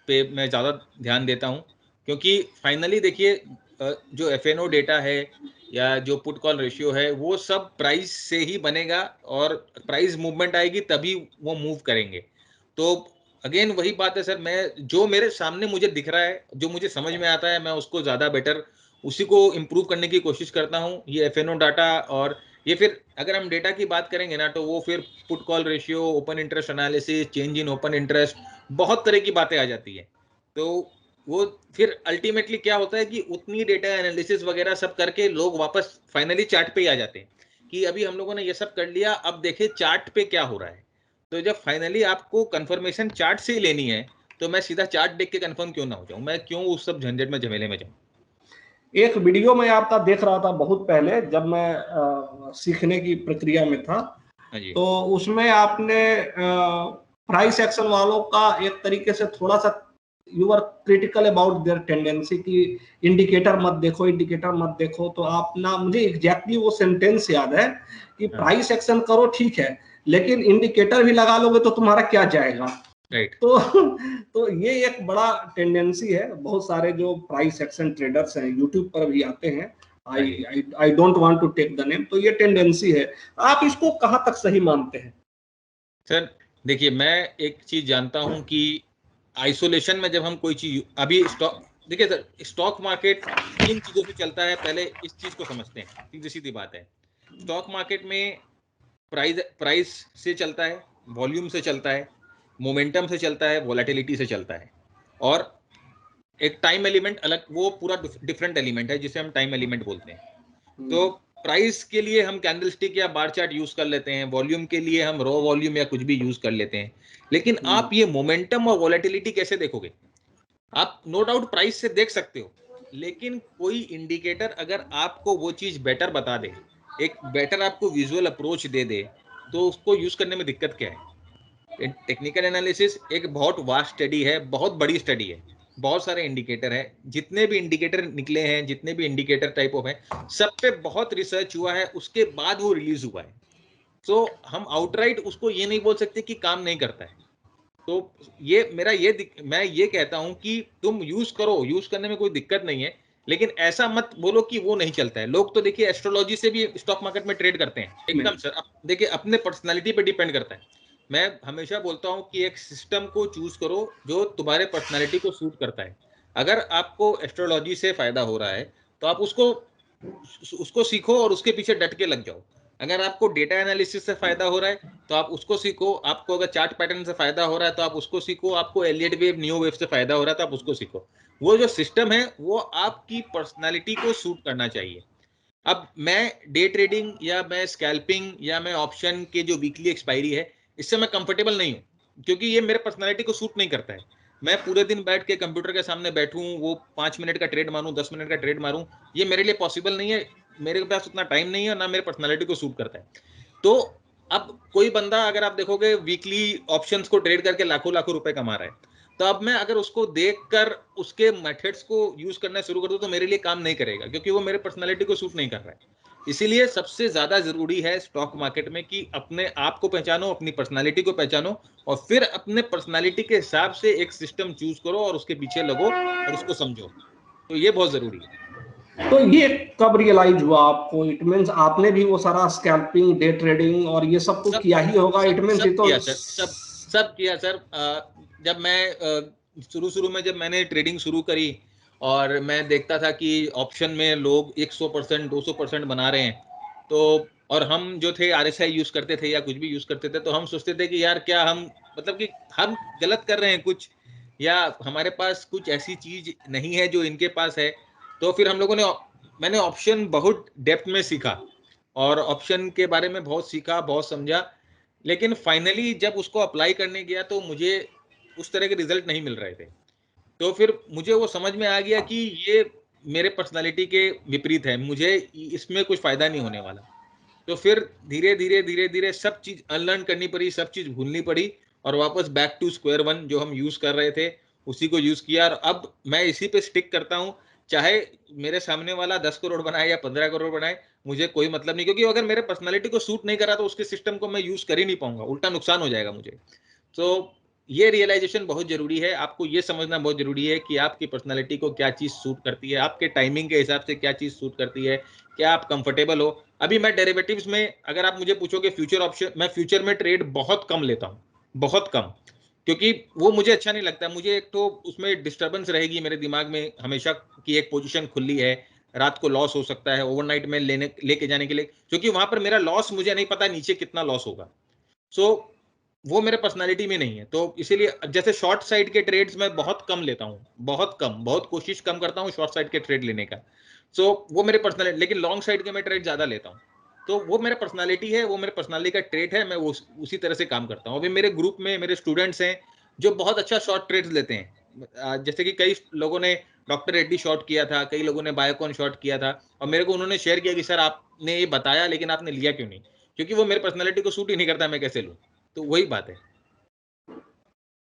पे मैं ज्यादा ध्यान देता हूं, क्योंकि फाइनली देखिए जो F&O डेटा है या जो पुट कॉल रेशियो है वो सब प्राइस से ही बनेगा, और प्राइस मूवमेंट आएगी तभी वो मूव करेंगे। तो अगेन वही बात है सर, मैं जो मेरे सामने मुझे दिख रहा है, जो मुझे समझ में आता है, मैं उसको ज्यादा बेटर उसी को इम्प्रूव करने की कोशिश करता हूँ। ये F&O डाटा, और ये फिर अगर हम डेटा की बात करेंगे ना, तो वो फिर put call ratio, open interest analysis, change in open interest, बहुत तरह की बातें आ जाती है। तो वो फिर अल्टीमेटली क्या होता है कि उतनी डेटा एनालिसिस वगैरह सब करके लोग वापस फाइनली चार्ट पे ही आ जाते हैं कि अभी हम लोगों ने ये सब कर लिया, अब देखे चार्ट पे क्या हो रहा है। तो जब फाइनली आपको कंफर्मेशन चार्ट से ही लेनी है, तो मैं सीधा चार्ट देख के कंफर्म क्यों ना हो जाऊं, मैं क्यों उस सब झंझट में झमेले में जाऊं।
एक वीडियो मैं आपका देख रहा था बहुत पहले, जब मैं सीखने की प्रक्रिया में था, तो उसमें आपने प्राइस एक्शन वालों का एक तरीके से थोड़ा सा you are critical about their tendency कि इंडिकेटर मत देखो, इंडिकेटर मत देखो। तो आप ना, मुझे एग्जैक्टली वो सेंटेंस याद है कि प्राइस एक्शन करो ठीक है, लेकिन इंडिकेटर भी लगा लोगे तो तुम्हारा क्या जाएगा। तो ये एक बड़ा टेंडेंसी है, बहुत सारे जो प्राइस एक्शन ट्रेडर्स हैं, यूट्यूब पर भी आते हैं, I don't want to take the name, तो ये टेंडेंसी है। आप इसको कहां तक सही मानते हैं?
सर देखिए, मैं एक चीज जानता हूं कि आइसोलेशन में जब हम कोई चीज, अभी स्टॉक, देखिए सर, स्टॉक मार्केट 3 चीजों से चलता है। पहले इस चीज को समझते हैं, सीधी सीधी बात है। स्टॉक मार्केट में प्राइस से चलता है, वॉल्यूम से चलता है, मोमेंटम से चलता है, वोलेटिलिटी से चलता है, और एक टाइम एलिमेंट अलग, वो पूरा डिफरेंट एलिमेंट है जिसे हम टाइम एलिमेंट बोलते हैं। तो प्राइस के लिए हम कैंडलस्टिक या बार चार्ट यूज कर लेते हैं, वॉल्यूम के लिए हम रॉ वॉल्यूम या कुछ भी यूज कर लेते हैं। लेकिन आप ये मोमेंटम और वोलेटिलिटी कैसे देखोगे? आप नो डाउट प्राइस से देख सकते हो, लेकिन कोई इंडिकेटर अगर आपको वो चीज बेटर बता दे, एक बेटर आपको विजुअल अप्रोच दे दे, तो उसको यूज करने में दिक्कत क्या है? टेक्निकल एनालिसिस एक बहुत वास्ट स्टडी है, बहुत बड़ी स्टडी है, बहुत सारे इंडिकेटर है। जितने भी इंडिकेटर निकले हैं, जितने भी इंडिकेटर टाइप ऑफ हैं, सब पे बहुत रिसर्च हुआ है, उसके बाद वो रिलीज हुआ है। तो हम आउटराइट उसको ये नहीं बोल सकते कि काम नहीं करता है। तो ये मेरा मैं ये कहता हूं कि तुम यूज करो, यूज करने में कोई दिक्कत नहीं है, लेकिन ऐसा मत बोलो कि वो नहीं चलता है। लोग तो देखिए एस्ट्रोलॉजी से भी स्टॉक मार्केट में ट्रेड करते हैं। एकदम सर, अब देखिए अपने पर्सनालिटी पे डिपेंड करता है। मैं हमेशा बोलता हूं कि एक सिस्टम को चूज करो जो तुम्हारे पर्सनालिटी को सूट करता है। अगर आपको एस्ट्रोलॉजी से फायदा हो रहा है तो आप उसको सीखो और उसके पीछे डट के लग जाओ। अगर आपको डेटा एनालिसिस से फायदा हो रहा है तो आप उसको सीखो। आपको अगर चार्ट पैटर्न से फायदा हो रहा है तो आप उसको सीखो। आपको एलियट वेव, नियो वेव से फायदा हो रहा है तो आप उसको सीखो। वो जो सिस्टम है वो आपकी पर्सनालिटी को सूट करना चाहिए। अब मैं डे ट्रेडिंग या मैं स्कैल्पिंग या मैं ऑप्शन के जो वीकली एक्सपायरी है, इससे मैं कंफर्टेबल नहीं हूं, क्योंकि ये मेरे पर्सनालिटी को सूट नहीं करता है। मैं पूरे दिन बैठ के कंप्यूटर के सामने बैठूं, वो 5 मिनट का ट्रेड मारूं, 10 मिनट का ट्रेड मारूं, ये मेरे लिए पॉसिबल नहीं है। मेरे पास उतना टाइम नहीं है, ना मेरे पर्सनालिटी को सूट करता है। तो अब कोई बंदा, अगर आप देखोगे, वीकली ऑप्शंस को ट्रेड करके लाखों लाखों रुपए कमा रहा है, तो अब मैं अगर उसको देखकर उसके मेथड्स को यूज करना शुरू कर दूं तो मेरे लिए काम नहीं करेगा, क्योंकि वो मेरे पर्सनालिटी को सूट नहीं कर रहा है। इसीलिए सबसे ज्यादा जरूरी है स्टॉक मार्केट में कि अपने आप को पहचानो, अपनी पर्सनालिटी को पहचानो, और फिर अपने पर्सनालिटी के हिसाब से एक सिस्टम चूज करो और उसके पीछे लगो और उसको समझो। तो ये बहुत जरूरी है।
तो ये कब रियलाइज हुआ आपको? इट मींस आपने भी वो सारा स्कैल्पिंग, डे ट्रेडिंग और ये सब तो किया ही होगा। इट मींस
सब किया सर। जब मैं शुरू में जब मैंने ट्रेडिंग शुरू करी और मैं देखता था कि ऑप्शन में लोग 100% 200% बना रहे हैं, तो और हम जो थे RSI यूज करते थे या कुछ भी यूज करते थे, तो हम सोचते थे कि यार क्या हम मतलब कि हम गलत कर रहे हैं कुछ, या हमारे पास कुछ ऐसी चीज नहीं है जो इनके पास है। तो फिर हम लोगों ने मैंने ऑप्शन बहुत डेप्थ में सीखा और ऑप्शन के बारे में बहुत सीखा, बहुत समझा, लेकिन फाइनली जब उसको अप्लाई करने गया तो मुझे उस तरह के रिजल्ट नहीं मिल रहे थे। तो फिर मुझे वो समझ में आ गया कि ये मेरे पर्सनालिटी के विपरीत है, मुझे इसमें कुछ फायदा नहीं होने वाला। तो फिर धीरे धीरे सब चीज अनलर्न करनी पड़ी, सब चीज भूलनी पड़ी और वापस बैक टू स्क्वायर वन जो हम यूज कर रहे थे उसी को यूज किया। और अब मैं इसी पे स्टिक करता हूँ, चाहे मेरे सामने वाला 10 करोड़ बनाए या 15 करोड़ बनाए, मुझे कोई मतलब नहीं, क्योंकि अगर मेरे पर्सनालिटी को सूट नहीं करा तो उसके सिस्टम को मैं यूज कर ही नहीं पाऊंगा, उल्टा नुकसान हो जाएगा मुझे। तो ये रियलाइजेशन बहुत जरूरी है, आपको ये समझना बहुत जरूरी है कि आपकी पर्सनालिटी को क्या चीज सूट करती है, आपके टाइमिंग के हिसाब से क्या चीज सूट करती है, क्या आप कंफर्टेबल हो। अभी मैं डेरिवेटिव्स में अगर आप मुझे पूछोगे फ्यूचर ऑप्शन, मैं फ्यूचर में ट्रेड बहुत कम लेता हूँ, बहुत कम, क्योंकि वो मुझे अच्छा नहीं लगता। मुझे एक तो उसमें डिस्टर्बेंस रहेगी मेरे दिमाग में हमेशा कि एक पोजीशन खुली है, रात को लॉस हो सकता है, ओवरनाइट में लेके जाने के लिए, क्योंकि वहां पर मेरा लॉस मुझे नहीं पता नीचे कितना लॉस होगा। सो वो मेरे पर्सनालिटी में नहीं है। तो इसीलिए जैसे शॉर्ट साइड के ट्रेड्स मैं बहुत कम लेता हूँ, बहुत कम, बहुत कोशिश कम करता हूँ शॉर्ट साइड के ट्रेड लेने का। सो वो मेरे पर्सनालिटी, लेकिन लॉन्ग साइड के मैं ट्रेड ज्यादा लेता हूँ। तो वो मेरा पर्सनालिटी है, वो मेरे पर्सनालिटी का ट्रेड है, मैं उसी तरह से काम करता हूँ। अभी मेरे ग्रुप में मेरे स्टूडेंट्स हैं जो बहुत अच्छा शॉर्ट ट्रेड्स लेते हैं, जैसे कि कई लोगों ने डॉक्टर रेड्डी शॉर्ट किया था, कई लोगों ने बायोकॉन शॉर्ट किया था, और मेरे को उन्होंने शेयर किया कि सर आपने ये बताया लेकिन आपने लिया क्यों नहीं, क्योंकि वो मेरे पर्सनालिटी को सूट ही नहीं करता, मैं कैसे लूँ। तो वही बात है।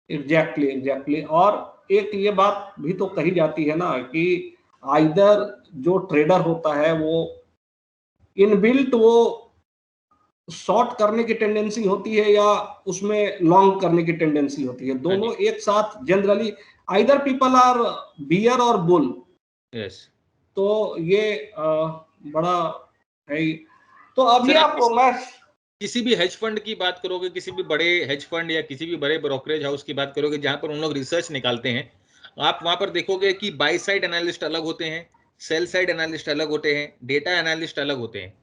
एग्जैक्टली। और एक ये बात भी तो कही जाती है ना कि आइदर जो ट्रेडर होता है वो इनबिल्ट वो शॉर्ट करने की टेंडेंसी होती है या उसमें लॉन्ग करने की टेंडेंसी होती है,
हाँ जी।
दोनों एक साथ generally either people are bear और बुल।
यस
तो ये बड़ा है ही। तो अभी
सर, आप
आपको मैं
किसी भी हेज फंड की बात करोगे, किसी भी बड़े हेज फंड या किसी भी बड़े ब्रोकरेज हाउस की बात करोगे जहां पर उन लोग रिसर्च निकालते हैं, आप वहां पर देखोगे कि बाई साइड एनालिस्ट अलग होते हैं, सेल साइड एनालिस्ट अलग होते हैं, डेटा एनालिस्ट अलग होते हैं।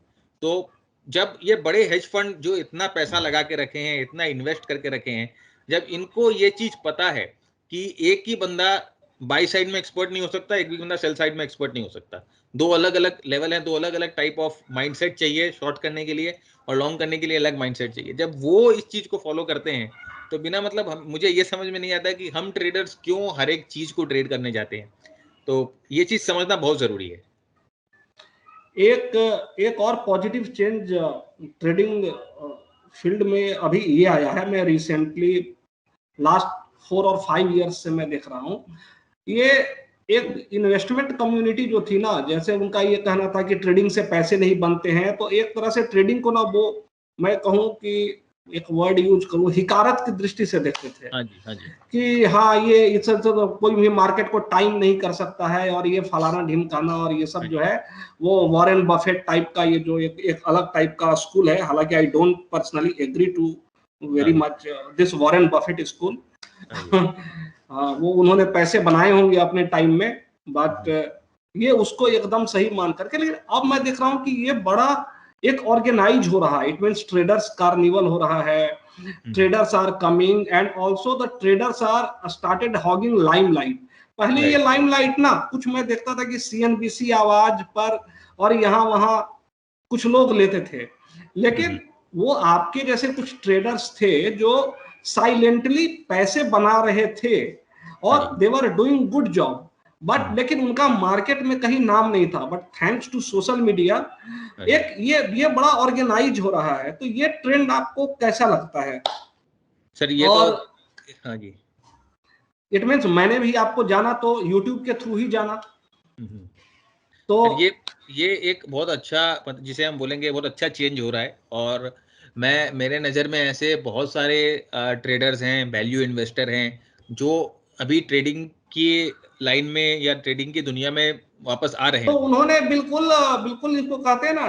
तो जब ये बड़े हेज फंड जो इतना पैसा लगा के रखे हैं, इतना इन्वेस्ट करके रखे हैं, जब इनको ये चीज पता है कि एक ही बंदा बाई साइड में एक्सपर्ट नहीं हो सकता, एक भी बंदा सेल साइड में एक्सपर्ट नहीं हो सकता, दो अलग अलग लेवल हैं, दो अलग अलग टाइप ऑफ माइंडसेट चाहिए शॉर्ट करने के लिए, और लॉन्ग करने के लिए अलग माइंडसेट चाहिए। जब वो इस चीज को फॉलो करते हैं तो बिना मतलब मुझे ये समझ में नहीं आता कि हम ट्रेडर्स क्यों हर एक चीज को ट्रेड करने जाते हैं। तो ये चीज समझना बहुत जरूरी है।
एक और पॉजिटिव चेंज ट्रेडिंग फील्ड में अभी ये आया है, मैं रिसेंटली लास्ट 4 और 5 ईयर्स से मैं देख रहा हूँ। ये एक इन्वेस्टमेंट कम्युनिटी जो थी ना, जैसे उनका ये कहना था कि ट्रेडिंग से पैसे नहीं बनते हैं, तो एक तरह से ट्रेडिंग को ना वो, मैं कहूँ कि एक वर्ड यूज करूँ, हिकारत की दृष्टि से देखते थे
हाँ जी, हाँ जी।
कि हाँ ये इससे तो कोई भी मार्केट को टाइम नहीं कर सकता है, और ये फलाना ढिमकाना और ये सब
हाँ
जो
जी,
है वो वॉरेन बफेट टाइप का, ये जो एक अलग टाइप का स्कूल है। हालांकि I don't personally agree to
हाँ
वेरी
जी,
much this Warren Buffett school.
हाँ जी।
हाँ, वो उन्होंने पैसे बनाए होंगे अपने टाइम में, बट
हम्म,
ये उसको एकदम सही मान करके। लेकिन अब मैं देख रहा हूँ कि ये बड़ा एक ऑर्गेनाइज हो रहा है, इट मीन्स ट्रेडर्स कार्निवल हो रहा है,
हम्म,
traders are coming and also the traders are started hogging limelight। पहले ये
राइट।
लाइमलाइट ना कुछ मैं देखता था कि सीएनबीसी आवाज पर और यहाँ वहां कुछ लोग लेते थे,
हम्म,
लेकिन वो आपके जैसे कुछ ट्रेडर्स थे जो साइलेंटली पैसे बना रहे थे
हाँ
और
जी,
they were doing good job, but
hmm,
लेकिन उनका मार्केट में कहीं नाम नहीं था। But thanks to social media
हाँ जी।
एक ये बड़ा ऑर्गेनाइज हो रहा है। तो ये ट्रेंड आपको कैसा लगता है?
सर ये तो,
और
हाँ जी।
इट मीन्स मैंने भी आपको जाना तो यूट्यूब के थ्रू ही जाना।
हम्म।
तो
सर ये एक बहुत अच्छा जिसे हम बोलेंगे बहुत अच्छा चेंज हो रहा है। और मैं मेरे नज़र में ऐसे बहुत सारे ट्रेडर्स हैं, वैल्यू इन्वेस्टर हैं, जो अभी ट्रेडिंग की लाइन में या ट्रेडिंग की दुनिया में वापस आ रहे
तो
हैं।
उन्होंने बिल्कुल बिल्कुल इसको कहते हैं ना,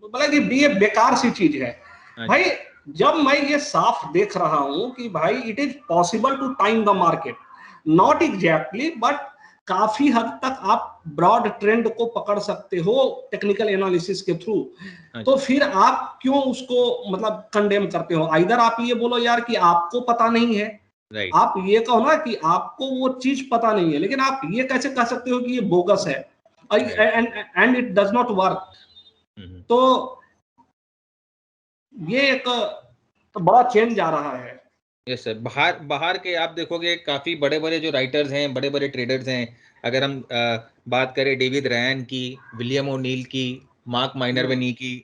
बोला कि ये बेकार सी चीज है
हाँ
भाई।
जी,
जब मैं ये साफ देख रहा हूं कि भाई it is possible to time the market, not exactly but काफी हद तक आप ब्रॉड ट्रेंड को पकड़ सकते हो टेक्निकल एनालिसिस के थ्रू, तो फिर आप क्यों उसको मतलब कंडेम करते हो? आइदर आप ये बोलो यार कि आपको पता नहीं है, आप ये कहो ना कि आपको वो चीज पता नहीं है, लेकिन आप ये कैसे कह सकते हो कि ये बोगस है and it does not work? तो ये एक बड़ा चेंज आ रहा है।
यस सर, बाहर के आप देखोगे काफी बड़े बड़े जो राइटर्स हैं, बड़े बड़े ट्रेडर्स हैं, अगर हम बात करें डेविड रैन की, विलियम ओनील की, मार्क माइनरवेनी की,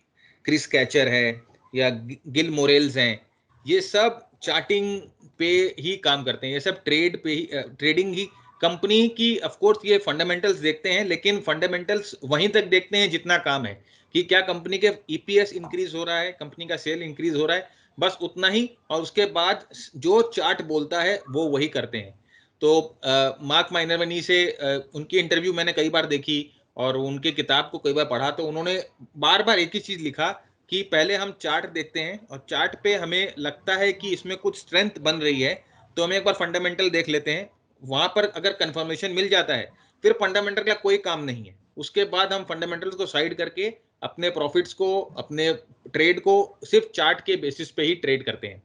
क्रिस कैचर है या गिल मोरेल्स हैं, ये सब चार्टिंग पे ही काम करते हैं, ये सब ट्रेड पे ही ट्रेडिंग ही कंपनी की, ऑफ कोर्स ये फंडामेंटल्स देखते हैं, लेकिन फंडामेंटल्स वहीं तक देखते हैं जितना काम है कि क्या कंपनी के ईपीएस इंक्रीज हो रहा है, कंपनी का सेल इंक्रीज हो रहा है, बस उतना ही, और उसके बाद जो चार्ट बोलता है वो वही करते हैं। तो मार्क माइनरवेनी से उनकी इंटरव्यू मैंने कई बार देखी और उनके किताब को कई बार पढ़ा, तो उन्होंने बार बार एक ही चीज लिखा कि पहले हम चार्ट देखते हैं और चार्ट पे हमें लगता है कि इसमें कुछ स्ट्रेंथ बन रही है तो हम एक बार फंडामेंटल देख लेते हैं, वहां पर अगर कंफर्मेशन मिल जाता है फिर फंडामेंटल का कोई काम नहीं है, उसके बाद हम फंडामेंटल्स को साइड करके अपने प्रॉफिट्स को, अपने ट्रेड को सिर्फ चार्ट के बेसिस पे ही ट्रेड करते हैं।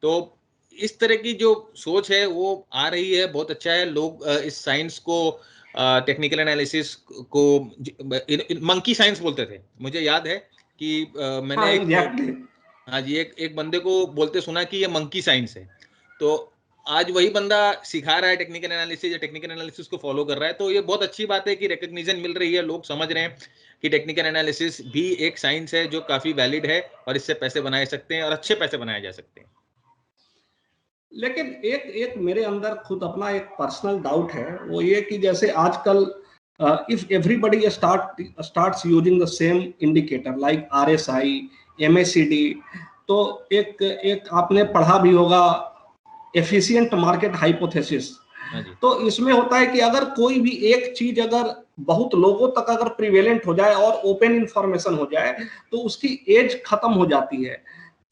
तो इस तरह की जो सोच है वो आ रही है, बहुत अच्छा है। लोग इस साइंस को, टेक्निकल एनालिसिस को मंकी साइंस बोलते थे, मुझे याद है कि मैंने हाँ जी, एक बंदे को बोलते सुना कि ये मंकी साइंस है, तो आज वही बंदा सिखा रहा है टेक्निकल एनालिसिस या टेक्निकल एनालिसिस को फॉलो कर रहा है, तो ये बहुत अच्छी बात है कि रिकग्निशन मिल रही है, लोग समझ रहे हैं कि टेक्निकल एनालिसिस भी एक साइंस है जो काफी वैलिड है और इससे पैसे बनाए सकते हैं और अच्छे पैसे बनाए जा सकते हैं।
लेकिन एक मेरे अंदर खुद अपना एक पर्सनल डाउट है, वो ये कि जैसे आजकल if everybody starts using the same indicator like RSI, MACD, तो एक आपने पढ़ा भी होगा एफिशिएंट मार्केट हाइपोथेसिस। तो इसमें होता है कि अगर कोई भी एक चीज अगर बहुत लोगों तक अगर प्रिवेलेंट हो जाए और ओपन इंफॉर्मेशन हो जाए तो उसकी एज खत्म हो जाती है।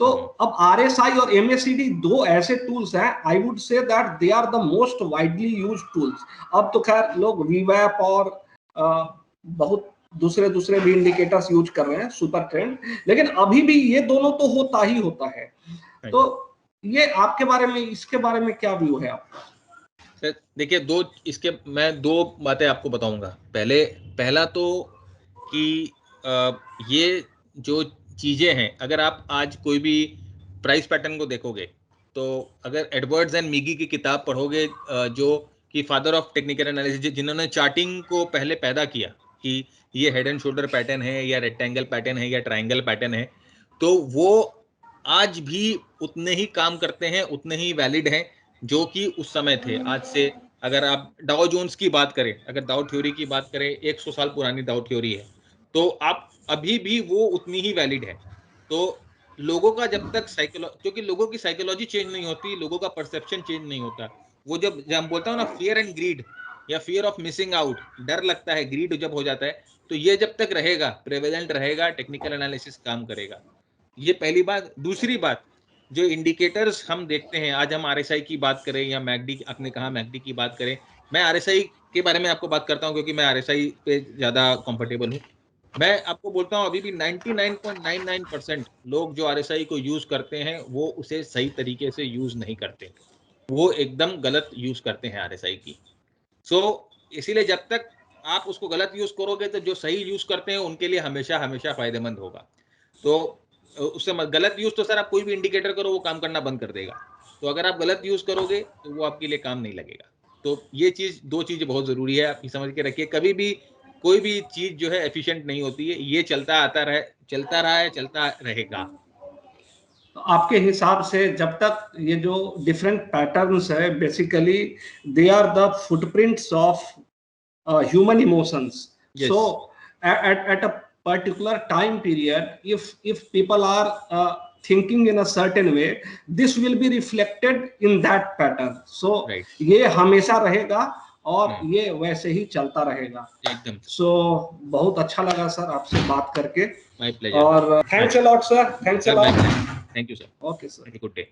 तो अब RSI और MACD दो ऐसे टूल्स हैं, I would say that they are the most widely used tools. अब तो खैर लोग VWAP और बहुत दूसरे भी इंडिकेटर्स यूज कर रहे हैं, सुपर ट्रेंड, लेकिन अभी भी ये दोनों तो होता ही होता है। तो ये आपके बारे में, इसके बारे में क्या व्यू है आपका?
सर देखिए, मैं दो बातें आपको बताऊंगा। पहला तो कि ये जो चीजें हैं, अगर आप आज कोई भी प्राइस पैटर्न को देखोगे, तो अगर एडवर्ड्स एंड मीगी की किताब पढ़ोगे, जो कि फादर ऑफ टेक्निकल एनालिसिस, जिन्होंने चार्टिंग को पहले पैदा किया कि ये हेड एंड शोल्डर पैटर्न है या रेक्टेंगल पैटर्न है या ट्राइंगल पैटर्न है, तो वो आज भी उतने ही काम करते हैं, उतने ही वैलिड हैं जो कि उस समय थे। आज से अगर आप डाउ जोन्स की बात करें, अगर डाउ थ्योरी की बात करें, 100 साल पुरानी डाउ थ्योरी है, तो आप अभी भी वो उतनी ही वैलिड है। तो लोगों का जब तक क्योंकि लोगों की साइकोलॉजी चेंज नहीं होती, लोगों का परसेप्शन चेंज नहीं होता, वो जब हम बोलता हूँ ना फियर एंड ग्रीड या फियर ऑफ मिसिंग आउट, डर लगता है, ग्रीड जब हो जाता है, तो ये जब तक रहेगा, प्रेवेलेंट रहेगा, टेक्निकल एनालिसिस काम करेगा। ये पहली बात। दूसरी बात, जो इंडिकेटर्स हम देखते हैं, आज हम RSI की बात करें या मैकडी, आपने कहा मैकडी की बात करें, मैं RSI के बारे में आपको बात करता हूं क्योंकि मैं RSI पे ज्यादा कंफर्टेबल हूं। मैं आपको बोलता हूं अभी भी 99.99% लोग जो RSI को यूज करते हैं वो उसे सही तरीके से यूज नहीं करते, वो एकदम गलत यूज करते हैं RSI की। सो इसीलिए जब तक आप उसको गलत यूज करोगे तो जो सही यूज करते हैं उनके लिए हमेशा हमेशा फायदेमंद होगा। तो उससे गलत यूज तो सर आप कोई भी इंडिकेटर करो वो काम करना बंद कर देगा, तो अगर आप गलत यूज करोगे तो वो आपके लिए काम नहीं लगेगा। तो ये चीज, दो चीजें बहुत जरूरी है, आप समझ के रखिए। कभी भी कोई भी चीज जो है एफिशिएंट नहीं होती है, ये चलता रहा है, चलता रहेगा।
तो आपके हिसाब से जब तक ये जो डिफरेंट पैटर्न्स है, basically they are the footprints of human emotions.
Yes.
So at a particular time period, if people are thinking in a certain way, this will be reflected in that pattern. So ये हमेशा रहेगा और ये वैसे ही चलता रहेगा
एकदम।
So बहुत अच्छा लगा सर आपसे बात करके।
My pleasure.
और thanks a lot sir, thanks a lot.
Thank you, sir.
Okay, sir.
Have a good day.